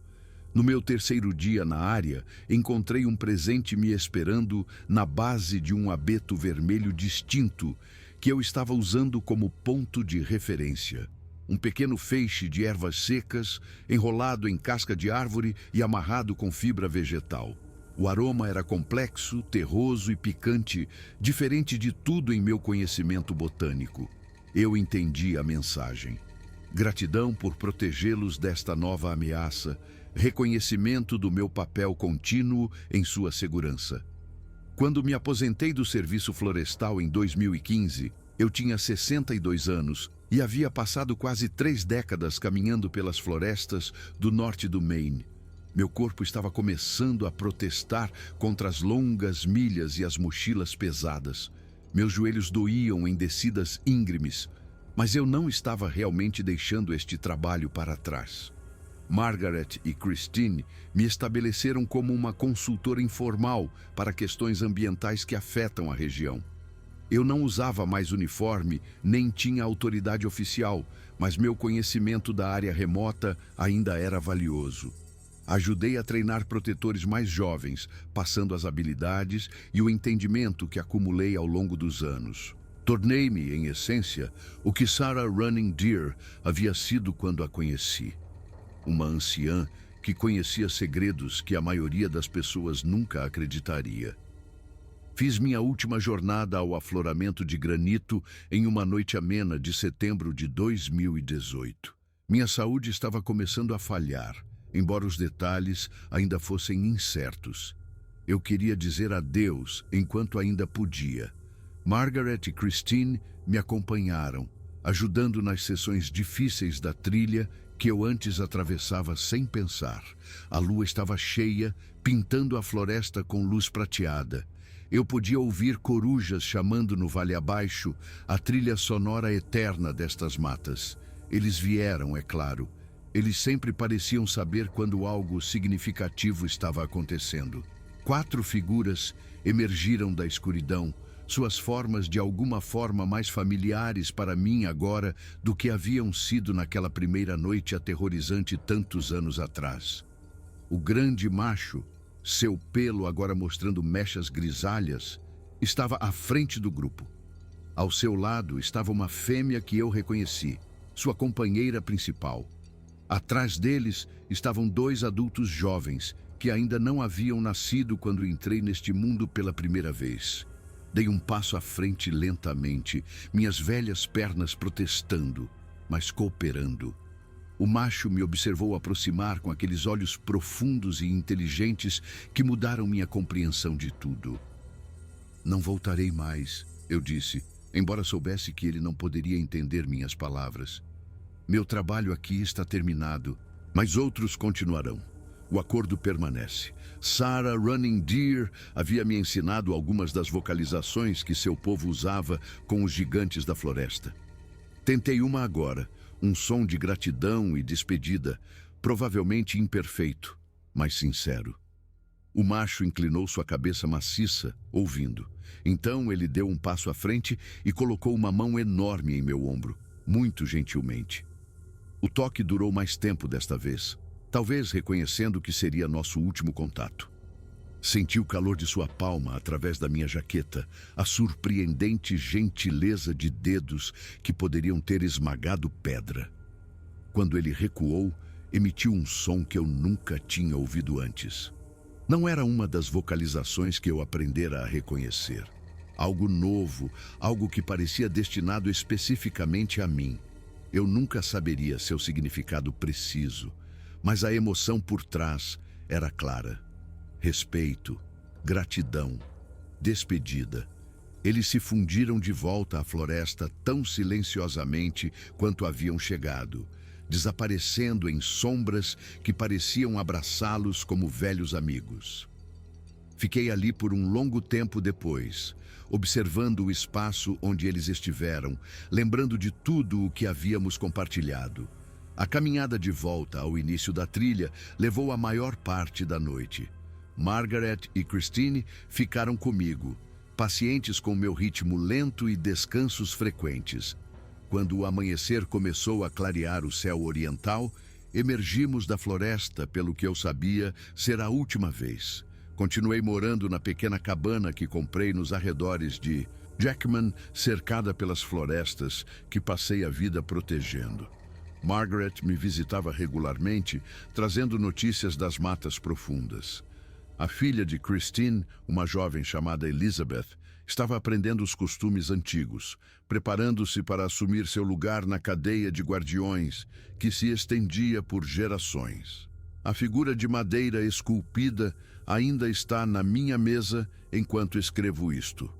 No meu 3º dia na área, encontrei um presente me esperando na base de um abeto vermelho distinto que eu estava usando como ponto de referência. Um pequeno feixe de ervas secas, enrolado em casca de árvore e amarrado com fibra vegetal. O aroma era complexo, terroso e picante, diferente de tudo em meu conhecimento botânico. Eu entendi a mensagem. Gratidão por protegê-los desta nova ameaça, reconhecimento do meu papel contínuo em sua segurança. Quando me aposentei do serviço florestal em 2015, eu tinha 62 anos e havia passado quase 3 décadas caminhando pelas florestas do norte do Maine. Meu corpo estava começando a protestar contra as longas milhas e as mochilas pesadas. Meus joelhos doíam em descidas íngremes, mas eu não estava realmente deixando este trabalho para trás. Margaret e Christine me estabeleceram como uma consultora informal para questões ambientais que afetam a região. Eu não usava mais uniforme, nem tinha autoridade oficial, mas meu conhecimento da área remota ainda era valioso. Ajudei a treinar protetores mais jovens, passando as habilidades e o entendimento que acumulei ao longo dos anos. Tornei-me, em essência, o que Sarah Running Deer havia sido quando a conheci. Uma anciã que conhecia segredos que a maioria das pessoas nunca acreditaria. Fiz minha última jornada ao afloramento de granito em uma noite amena de setembro de 2018. Minha saúde estava começando a falhar, embora os detalhes ainda fossem incertos. Eu queria dizer adeus enquanto ainda podia. Margaret e Christine me acompanharam, ajudando nas sessões difíceis da trilha que eu antes atravessava sem pensar. A lua estava cheia, pintando a floresta com luz prateada. Eu podia ouvir corujas chamando no vale abaixo, a trilha sonora eterna destas matas. Eles vieram, é claro. Eles sempre pareciam saber quando algo significativo estava acontecendo. 4 figuras emergiram da escuridão, suas formas de alguma forma mais familiares para mim agora do que haviam sido naquela primeira noite aterrorizante tantos anos atrás. O grande macho, seu pelo agora mostrando mechas grisalhas, estava à frente do grupo. Ao seu lado estava uma fêmea que eu reconheci, sua companheira principal. Atrás deles estavam 2 adultos jovens que ainda não haviam nascido quando entrei neste mundo pela primeira vez. Dei um passo à frente lentamente, minhas velhas pernas protestando, mas cooperando. O macho me observou aproximar com aqueles olhos profundos e inteligentes que mudaram minha compreensão de tudo. Não voltarei mais, eu disse, embora soubesse que ele não poderia entender minhas palavras. Meu trabalho aqui está terminado, mas outros continuarão. O acordo permanece. Sarah Running Deer havia me ensinado algumas das vocalizações que seu povo usava com os gigantes da floresta. Tentei uma agora, um som de gratidão e despedida, provavelmente imperfeito, mas sincero. O macho inclinou sua cabeça maciça, ouvindo. Então ele deu um passo à frente e colocou uma mão enorme em meu ombro, muito gentilmente. O toque durou mais tempo desta vez. Talvez reconhecendo que seria nosso último contato. Senti o calor de sua palma através da minha jaqueta, a surpreendente gentileza de dedos que poderiam ter esmagado pedra. Quando ele recuou, emitiu um som que eu nunca tinha ouvido antes. Não era uma das vocalizações que eu aprendera a reconhecer. Algo novo, algo que parecia destinado especificamente a mim. Eu nunca saberia seu significado preciso, mas a emoção por trás era clara. Respeito, gratidão, despedida. Eles se fundiram de volta à floresta tão silenciosamente quanto haviam chegado, desaparecendo em sombras que pareciam abraçá-los como velhos amigos. Fiquei ali por um longo tempo depois, observando o espaço onde eles estiveram, lembrando de tudo o que havíamos compartilhado. A caminhada de volta ao início da trilha levou a maior parte da noite. Margaret e Christine ficaram comigo, pacientes com meu ritmo lento e descansos frequentes. Quando o amanhecer começou a clarear o céu oriental, emergimos da floresta pelo que eu sabia ser a última vez. Continuei morando na pequena cabana que comprei nos arredores de Jackman, cercada pelas florestas que passei a vida protegendo. Margaret me visitava regularmente, trazendo notícias das matas profundas. A filha de Christine, uma jovem chamada Elizabeth, estava aprendendo os costumes antigos, preparando-se para assumir seu lugar na cadeia de guardiões que se estendia por gerações. A figura de madeira esculpida ainda está na minha mesa enquanto escrevo isto.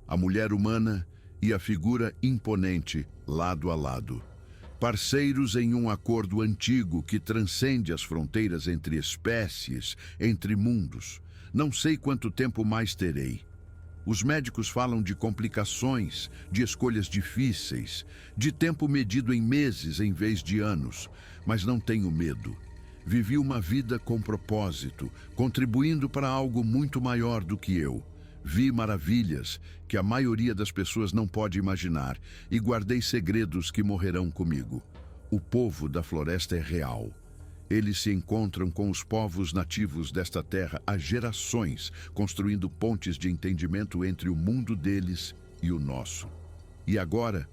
A mulher humana e a figura imponente, lado a lado. Parceiros em um acordo antigo que transcende as fronteiras entre espécies, entre mundos. Não sei quanto tempo mais terei. Os médicos falam de complicações, de escolhas difíceis, de tempo medido em meses em vez de anos, mas não tenho medo. Vivi uma vida com propósito, contribuindo para algo muito maior do que eu. Vi maravilhas que a maioria das pessoas não pode imaginar e guardei segredos que morrerão comigo. O povo da floresta é real. Eles se encontram com os povos nativos desta terra há gerações, construindo pontes de entendimento entre o mundo deles e o nosso. E agora,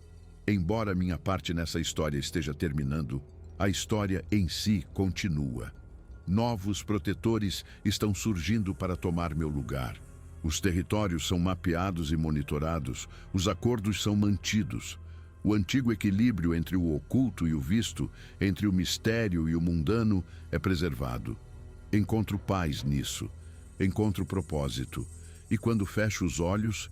embora minha parte nessa história esteja terminando, a história em si continua. Novos protetores estão surgindo para tomar meu lugar. Os territórios são mapeados e monitorados, os acordos são mantidos. O antigo equilíbrio entre o oculto e o visto, entre o mistério e o mundano, é preservado. Encontro paz nisso, encontro propósito. E quando fecho os olhos,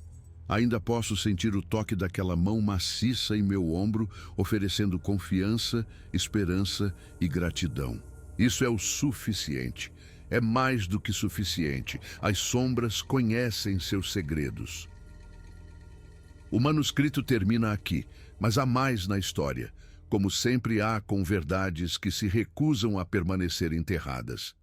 ainda posso sentir o toque daquela mão maciça em meu ombro, oferecendo confiança, esperança e gratidão. Isso é o suficiente. É mais do que suficiente. As sombras conhecem seus segredos. O manuscrito termina aqui, mas há mais na história, como sempre há com verdades que se recusam a permanecer enterradas.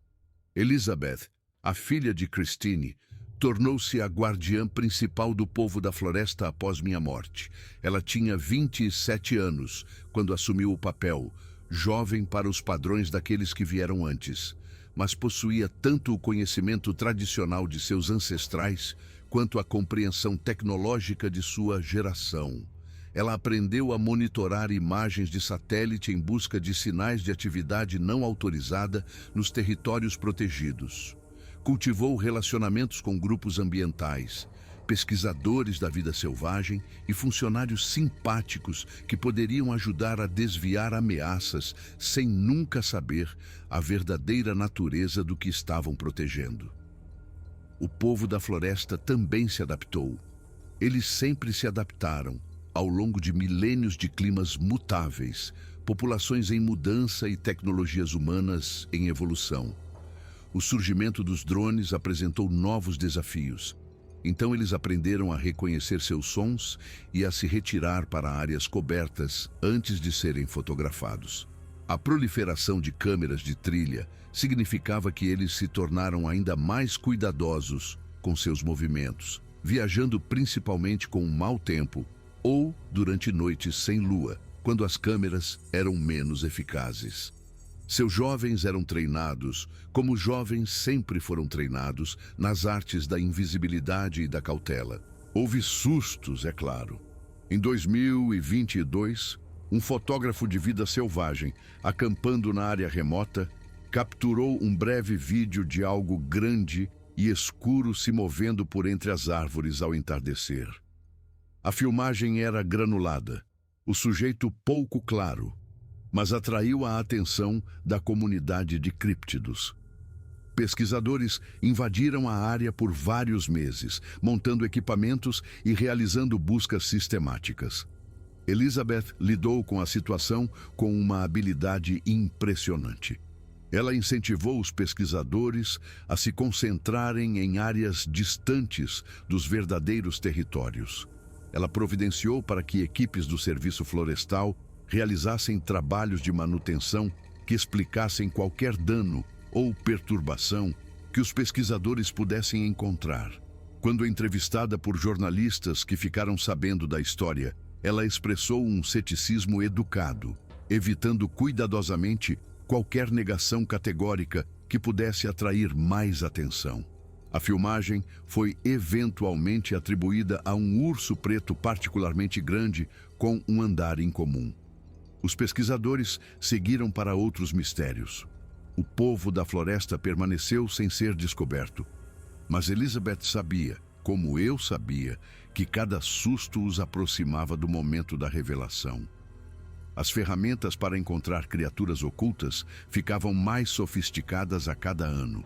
Elizabeth, a filha de Christine, tornou-se a guardiã principal do povo da floresta após minha morte. Ela tinha 27 anos quando assumiu o papel, jovem para os padrões daqueles que vieram antes, mas possuía tanto o conhecimento tradicional de seus ancestrais quanto a compreensão tecnológica de sua geração. Ela aprendeu a monitorar imagens de satélite em busca de sinais de atividade não autorizada nos territórios protegidos. Cultivou relacionamentos com grupos ambientais, pesquisadores da vida selvagem e funcionários simpáticos que poderiam ajudar a desviar ameaças sem nunca saber a verdadeira natureza do que estavam protegendo. O povo da floresta também se adaptou. Eles sempre se adaptaram, ao longo de milênios de climas mutáveis, populações em mudança e tecnologias humanas em evolução. O surgimento dos drones apresentou novos desafios. Então eles aprenderam a reconhecer seus sons e a se retirar para áreas cobertas antes de serem fotografados. A proliferação de câmeras de trilha significava que eles se tornaram ainda mais cuidadosos com seus movimentos, viajando principalmente com um mau tempo ou durante noites sem lua, quando as câmeras eram menos eficazes. Seus jovens eram treinados, como jovens sempre foram treinados, nas artes da invisibilidade e da cautela. Houve sustos, é claro. Em 2022, um fotógrafo de vida selvagem, acampando na área remota, capturou um breve vídeo de algo grande e escuro se movendo por entre as árvores ao entardecer. A filmagem era granulada, o sujeito pouco claro, mas atraiu a atenção da comunidade de críptidos. Pesquisadores invadiram a área por vários meses, montando equipamentos e realizando buscas sistemáticas. Elizabeth lidou com a situação com uma habilidade impressionante. Ela incentivou os pesquisadores a se concentrarem em áreas distantes dos verdadeiros territórios. Ela providenciou para que equipes do Serviço Florestal realizassem trabalhos de manutenção que explicassem qualquer dano ou perturbação que os pesquisadores pudessem encontrar. Quando entrevistada por jornalistas que ficaram sabendo da história, ela expressou um ceticismo educado, evitando cuidadosamente qualquer negação categórica que pudesse atrair mais atenção. A filmagem foi eventualmente atribuída a um urso preto particularmente grande com um andar incomum. Os pesquisadores seguiram para outros mistérios. O povo da floresta permaneceu sem ser descoberto. Mas Elizabeth sabia, como eu sabia, que cada susto os aproximava do momento da revelação. As ferramentas para encontrar criaturas ocultas ficavam mais sofisticadas a cada ano.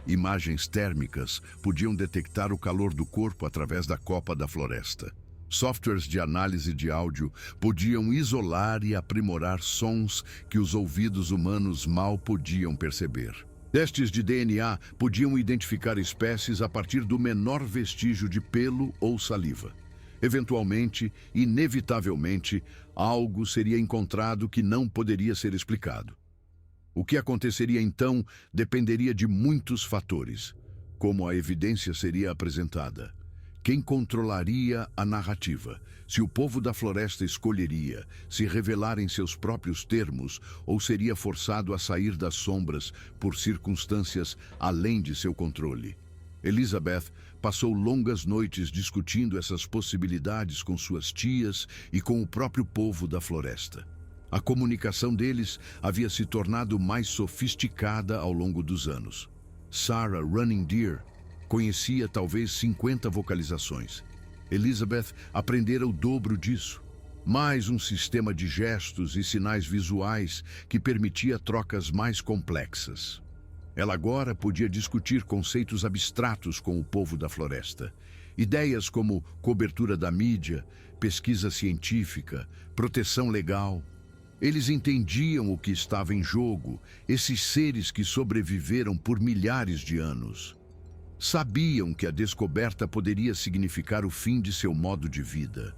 Imagens térmicas podiam detectar o calor do corpo através da copa da floresta. Softwares de análise de áudio podiam isolar e aprimorar sons que os ouvidos humanos mal podiam perceber. Testes de DNA podiam identificar espécies a partir do menor vestígio de pelo ou saliva. Eventualmente, inevitavelmente, algo seria encontrado que não poderia ser explicado. O que aconteceria então dependeria de muitos fatores. Como a evidência seria apresentada? Quem controlaria a narrativa? Se o povo da floresta escolheria se revelar em seus próprios termos ou seria forçado a sair das sombras por circunstâncias além de seu controle? Elizabeth passou longas noites discutindo essas possibilidades com suas tias e com o próprio povo da floresta. A comunicação deles havia se tornado mais sofisticada ao longo dos anos. Sarah Running Deer conhecia talvez 50 vocalizações. Elizabeth aprendera o dobro disso. Mais um sistema de gestos e sinais visuais que permitia trocas mais complexas. Ela agora podia discutir conceitos abstratos com o povo da floresta. Ideias como cobertura da mídia, pesquisa científica, proteção legal. Eles entendiam o que estava em jogo, esses seres que sobreviveram por milhares de anos. Sabiam que a descoberta poderia significar o fim de seu modo de vida.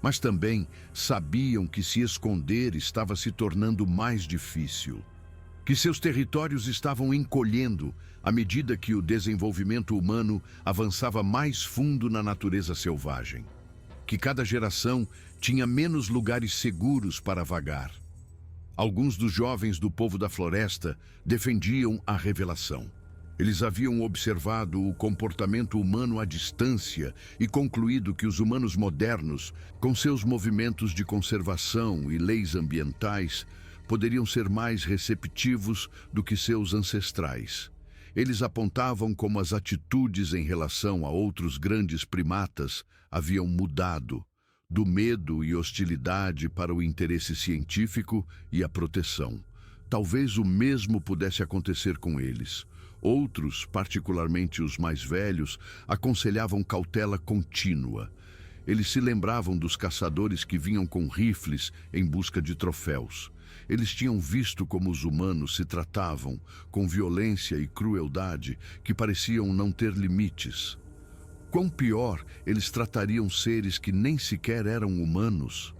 Mas também sabiam que se esconder estava se tornando mais difícil. Que seus territórios estavam encolhendo à medida que o desenvolvimento humano avançava mais fundo na natureza selvagem. Que cada geração tinha menos lugares seguros para vagar. Alguns dos jovens do povo da floresta defendiam a revelação. Eles haviam observado o comportamento humano à distância e concluído que os humanos modernos, com seus movimentos de conservação e leis ambientais, poderiam ser mais receptivos do que seus ancestrais. Eles apontavam como as atitudes em relação a outros grandes primatas haviam mudado, do medo e hostilidade para o interesse científico e a proteção. Talvez o mesmo pudesse acontecer com eles. Outros, particularmente os mais velhos, aconselhavam cautela contínua. Eles se lembravam dos caçadores que vinham com rifles em busca de troféus. Eles tinham visto como os humanos se tratavam, com violência e crueldade que pareciam não ter limites. Quão pior eles tratariam seres que nem sequer eram humanos?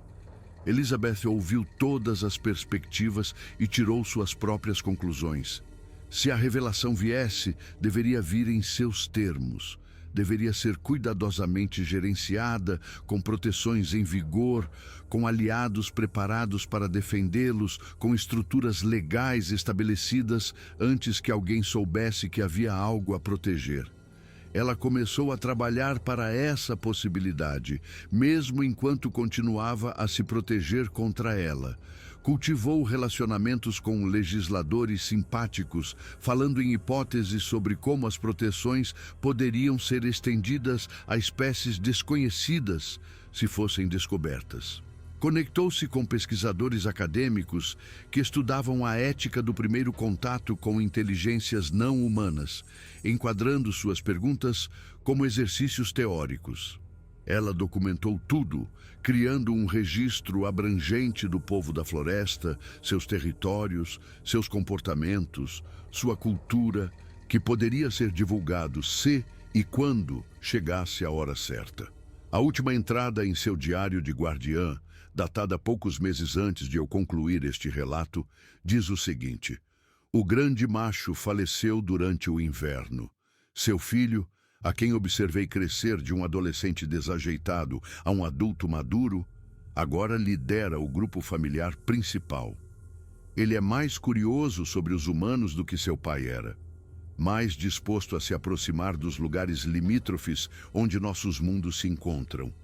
Elizabeth ouviu todas as perspectivas e tirou suas próprias conclusões. Se a revelação viesse, deveria vir em seus termos. Deveria ser cuidadosamente gerenciada, com proteções em vigor, com aliados preparados para defendê-los, com estruturas legais estabelecidas antes que alguém soubesse que havia algo a proteger. Ela começou a trabalhar para essa possibilidade, mesmo enquanto continuava a se proteger contra ela. Cultivou relacionamentos com legisladores simpáticos, falando em hipóteses sobre como as proteções poderiam ser estendidas a espécies desconhecidas se fossem descobertas. Conectou-se com pesquisadores acadêmicos que estudavam a ética do primeiro contato com inteligências não humanas, enquadrando suas perguntas como exercícios teóricos. Ela documentou tudo, criando um registro abrangente do povo da floresta, seus territórios, seus comportamentos, sua cultura, que poderia ser divulgado se e quando chegasse a hora certa. A última entrada em seu diário de guardiã, datada poucos meses antes de eu concluir este relato, diz o seguinte: o grande macho faleceu durante o inverno. Seu filho, a quem observei crescer de um adolescente desajeitado a um adulto maduro, agora lidera o grupo familiar principal. Ele é mais curioso sobre os humanos do que seu pai era, mais disposto a se aproximar dos lugares limítrofes onde nossos mundos se encontram.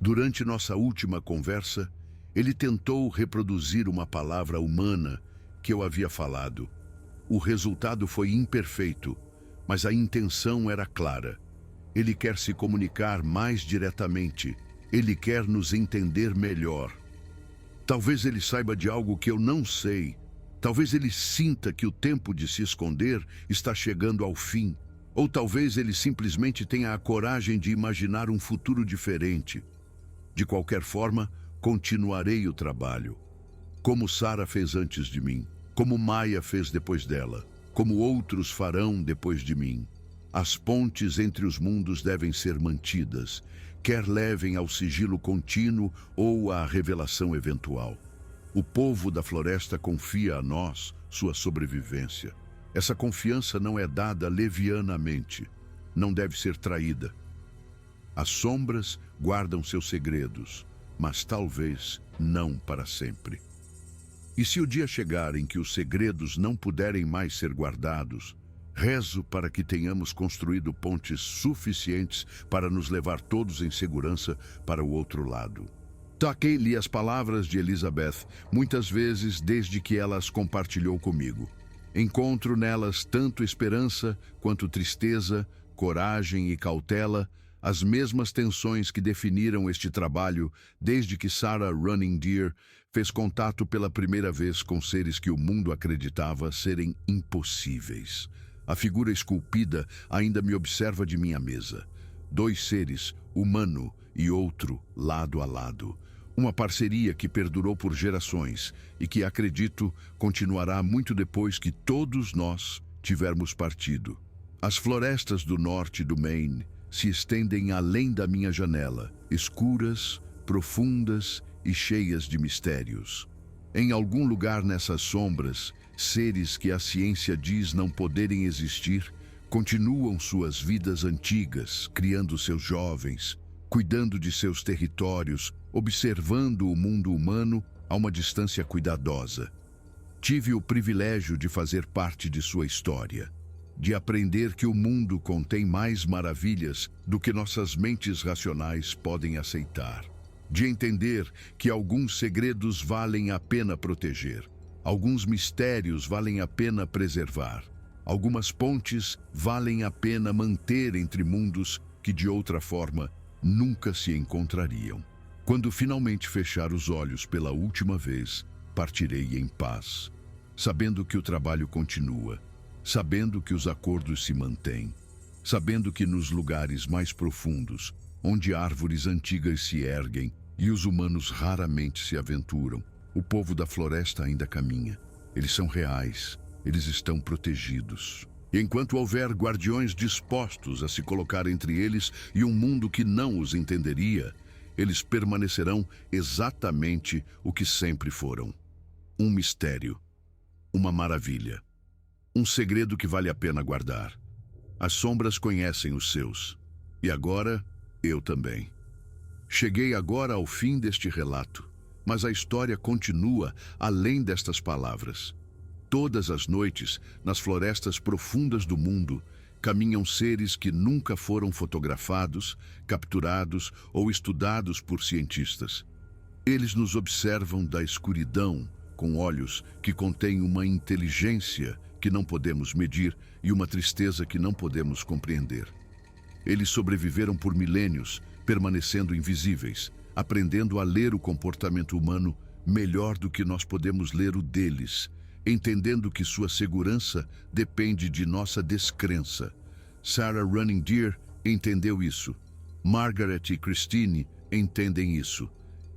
Durante nossa última conversa, ele tentou reproduzir uma palavra humana que eu havia falado. O resultado foi imperfeito, mas a intenção era clara. Ele quer se comunicar mais diretamente. Ele quer nos entender melhor. Talvez ele saiba de algo que eu não sei. Talvez ele sinta que o tempo de se esconder está chegando ao fim. Ou talvez ele simplesmente tenha a coragem de imaginar um futuro diferente. De qualquer forma, continuarei o trabalho. Como Sarah fez antes de mim, como Maya fez depois dela, como outros farão depois de mim. As pontes entre os mundos devem ser mantidas, quer levem ao sigilo contínuo ou à revelação eventual. O povo da floresta confia a nós sua sobrevivência. Essa confiança não é dada levianamente, não deve ser traída. As sombras guardam seus segredos, mas talvez não para sempre. E se o dia chegar em que os segredos não puderem mais ser guardados, rezo para que tenhamos construído pontes suficientes para nos levar todos em segurança para o outro lado. Taquei-lhe as palavras de Elizabeth, muitas vezes desde que ela as compartilhou comigo. Encontro nelas tanto esperança quanto tristeza, coragem e cautela, as mesmas tensões que definiram este trabalho desde que Sarah Running Deer fez contato pela primeira vez com seres que o mundo acreditava serem impossíveis. A figura esculpida ainda me observa de minha mesa. 2 seres, humano e outro, lado a lado. Uma parceria que perdurou por gerações e que, acredito, continuará muito depois que todos nós tivermos partido. As florestas do norte do Maine se estendem além da minha janela, escuras, profundas e cheias de mistérios. Em algum lugar nessas sombras, seres que a ciência diz não poderem existir, continuam suas vidas antigas, criando seus jovens, cuidando de seus territórios, observando o mundo humano a uma distância cuidadosa. Tive o privilégio de fazer parte de sua história, de aprender que o mundo contém mais maravilhas do que nossas mentes racionais podem aceitar, de entender que alguns segredos valem a pena proteger, alguns mistérios valem a pena preservar, algumas pontes valem a pena manter entre mundos que de outra forma nunca se encontrariam. Quando finalmente fechar os olhos pela última vez, partirei em paz, sabendo que o trabalho continua, sabendo que os acordos se mantêm, sabendo que nos lugares mais profundos, onde árvores antigas se erguem e os humanos raramente se aventuram, o povo da floresta ainda caminha. Eles são reais, eles estão protegidos. E enquanto houver guardiões dispostos a se colocar entre eles e um mundo que não os entenderia, eles permanecerão exatamente o que sempre foram. Um mistério, uma maravilha, um segredo que vale a pena guardar. As sombras conhecem os seus, e agora eu também. Cheguei agora ao fim deste relato, mas a história continua além destas palavras. Todas as noites, nas florestas profundas do mundo, caminham seres que nunca foram fotografados, capturados ou estudados por cientistas. Eles nos observam da escuridão com olhos que contêm uma inteligência que não podemos medir e uma tristeza que não podemos compreender. Eles sobreviveram por milênios, permanecendo invisíveis, aprendendo a ler o comportamento humano melhor do que nós podemos ler o deles, entendendo que sua segurança depende de nossa descrença. Sarah Running Deer entendeu isso. Margaret e Christine entendem isso.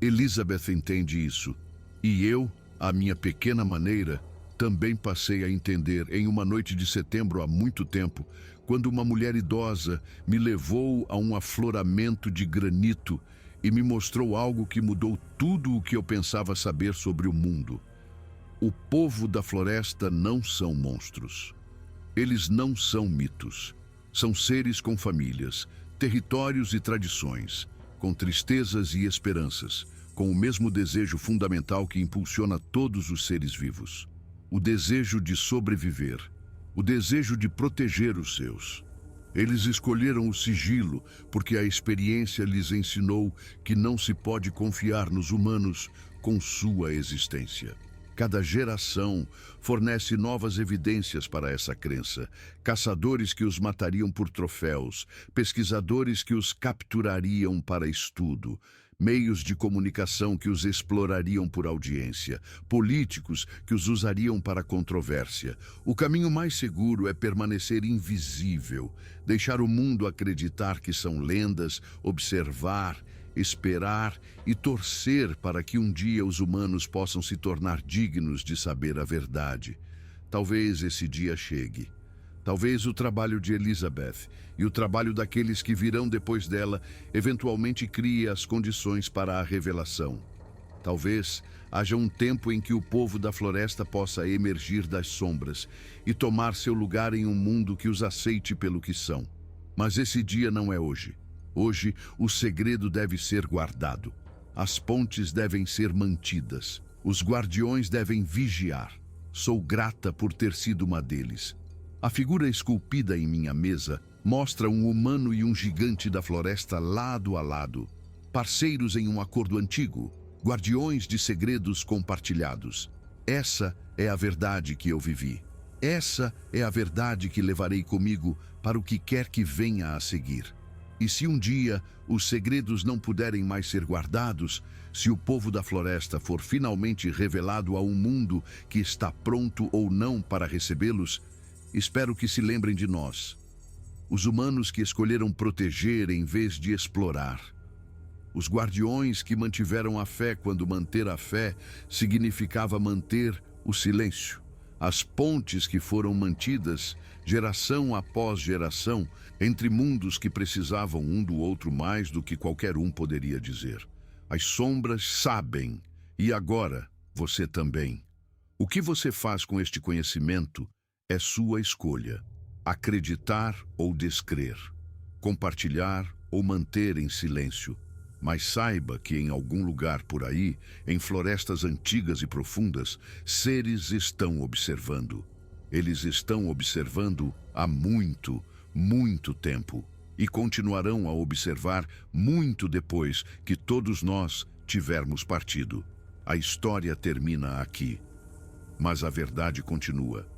Elizabeth entende isso. E eu, à minha pequena maneira, também passei a entender em uma noite de setembro há muito tempo, quando uma mulher idosa me levou a um afloramento de granito e me mostrou algo que mudou tudo o que eu pensava saber sobre o mundo. O povo da floresta não são monstros. Eles não são mitos. São seres com famílias, territórios e tradições, com tristezas e esperanças, com o mesmo desejo fundamental que impulsiona todos os seres vivos. O desejo de sobreviver, o desejo de proteger os seus. Eles escolheram o sigilo porque a experiência lhes ensinou que não se pode confiar nos humanos com sua existência. Cada geração fornece novas evidências para essa crença. Caçadores que os matariam por troféus, pesquisadores que os capturariam para estudo, meios de comunicação que os explorariam por audiência, políticos que os usariam para controvérsia. O caminho mais seguro é permanecer invisível, deixar o mundo acreditar que são lendas, observar, esperar e torcer para que um dia os humanos possam se tornar dignos de saber a verdade. Talvez esse dia chegue. Talvez o trabalho de Elizabeth e o trabalho daqueles que virão depois dela eventualmente crie as condições para a revelação. Talvez haja um tempo em que o povo da floresta possa emergir das sombras e tomar seu lugar em um mundo que os aceite pelo que são. Mas esse dia não é hoje. Hoje, o segredo deve ser guardado. As pontes devem ser mantidas. Os guardiões devem vigiar. Sou grata por ter sido uma deles. A figura esculpida em minha mesa mostra um humano e um gigante da floresta lado a lado, parceiros em um acordo antigo, guardiões de segredos compartilhados. Essa é a verdade que eu vivi. Essa é a verdade que levarei comigo para o que quer que venha a seguir. E se um dia os segredos não puderem mais ser guardados, se o povo da floresta for finalmente revelado a um mundo que está pronto ou não para recebê-los, espero que se lembrem de nós, os humanos que escolheram proteger em vez de explorar. Os guardiões que mantiveram a fé quando manter a fé significava manter o silêncio. As pontes que foram mantidas, geração após geração, entre mundos que precisavam um do outro mais do que qualquer um poderia dizer. As sombras sabem, e agora você também. O que você faz com este conhecimento é sua escolha. Acreditar ou descrer, compartilhar ou manter em silêncio. Mas saiba que em algum lugar por aí, em florestas antigas e profundas, seres estão observando. Eles estão observando há muito, muito tempo e continuarão a observar muito depois que todos nós tivermos partido. A história termina aqui, mas a verdade continua.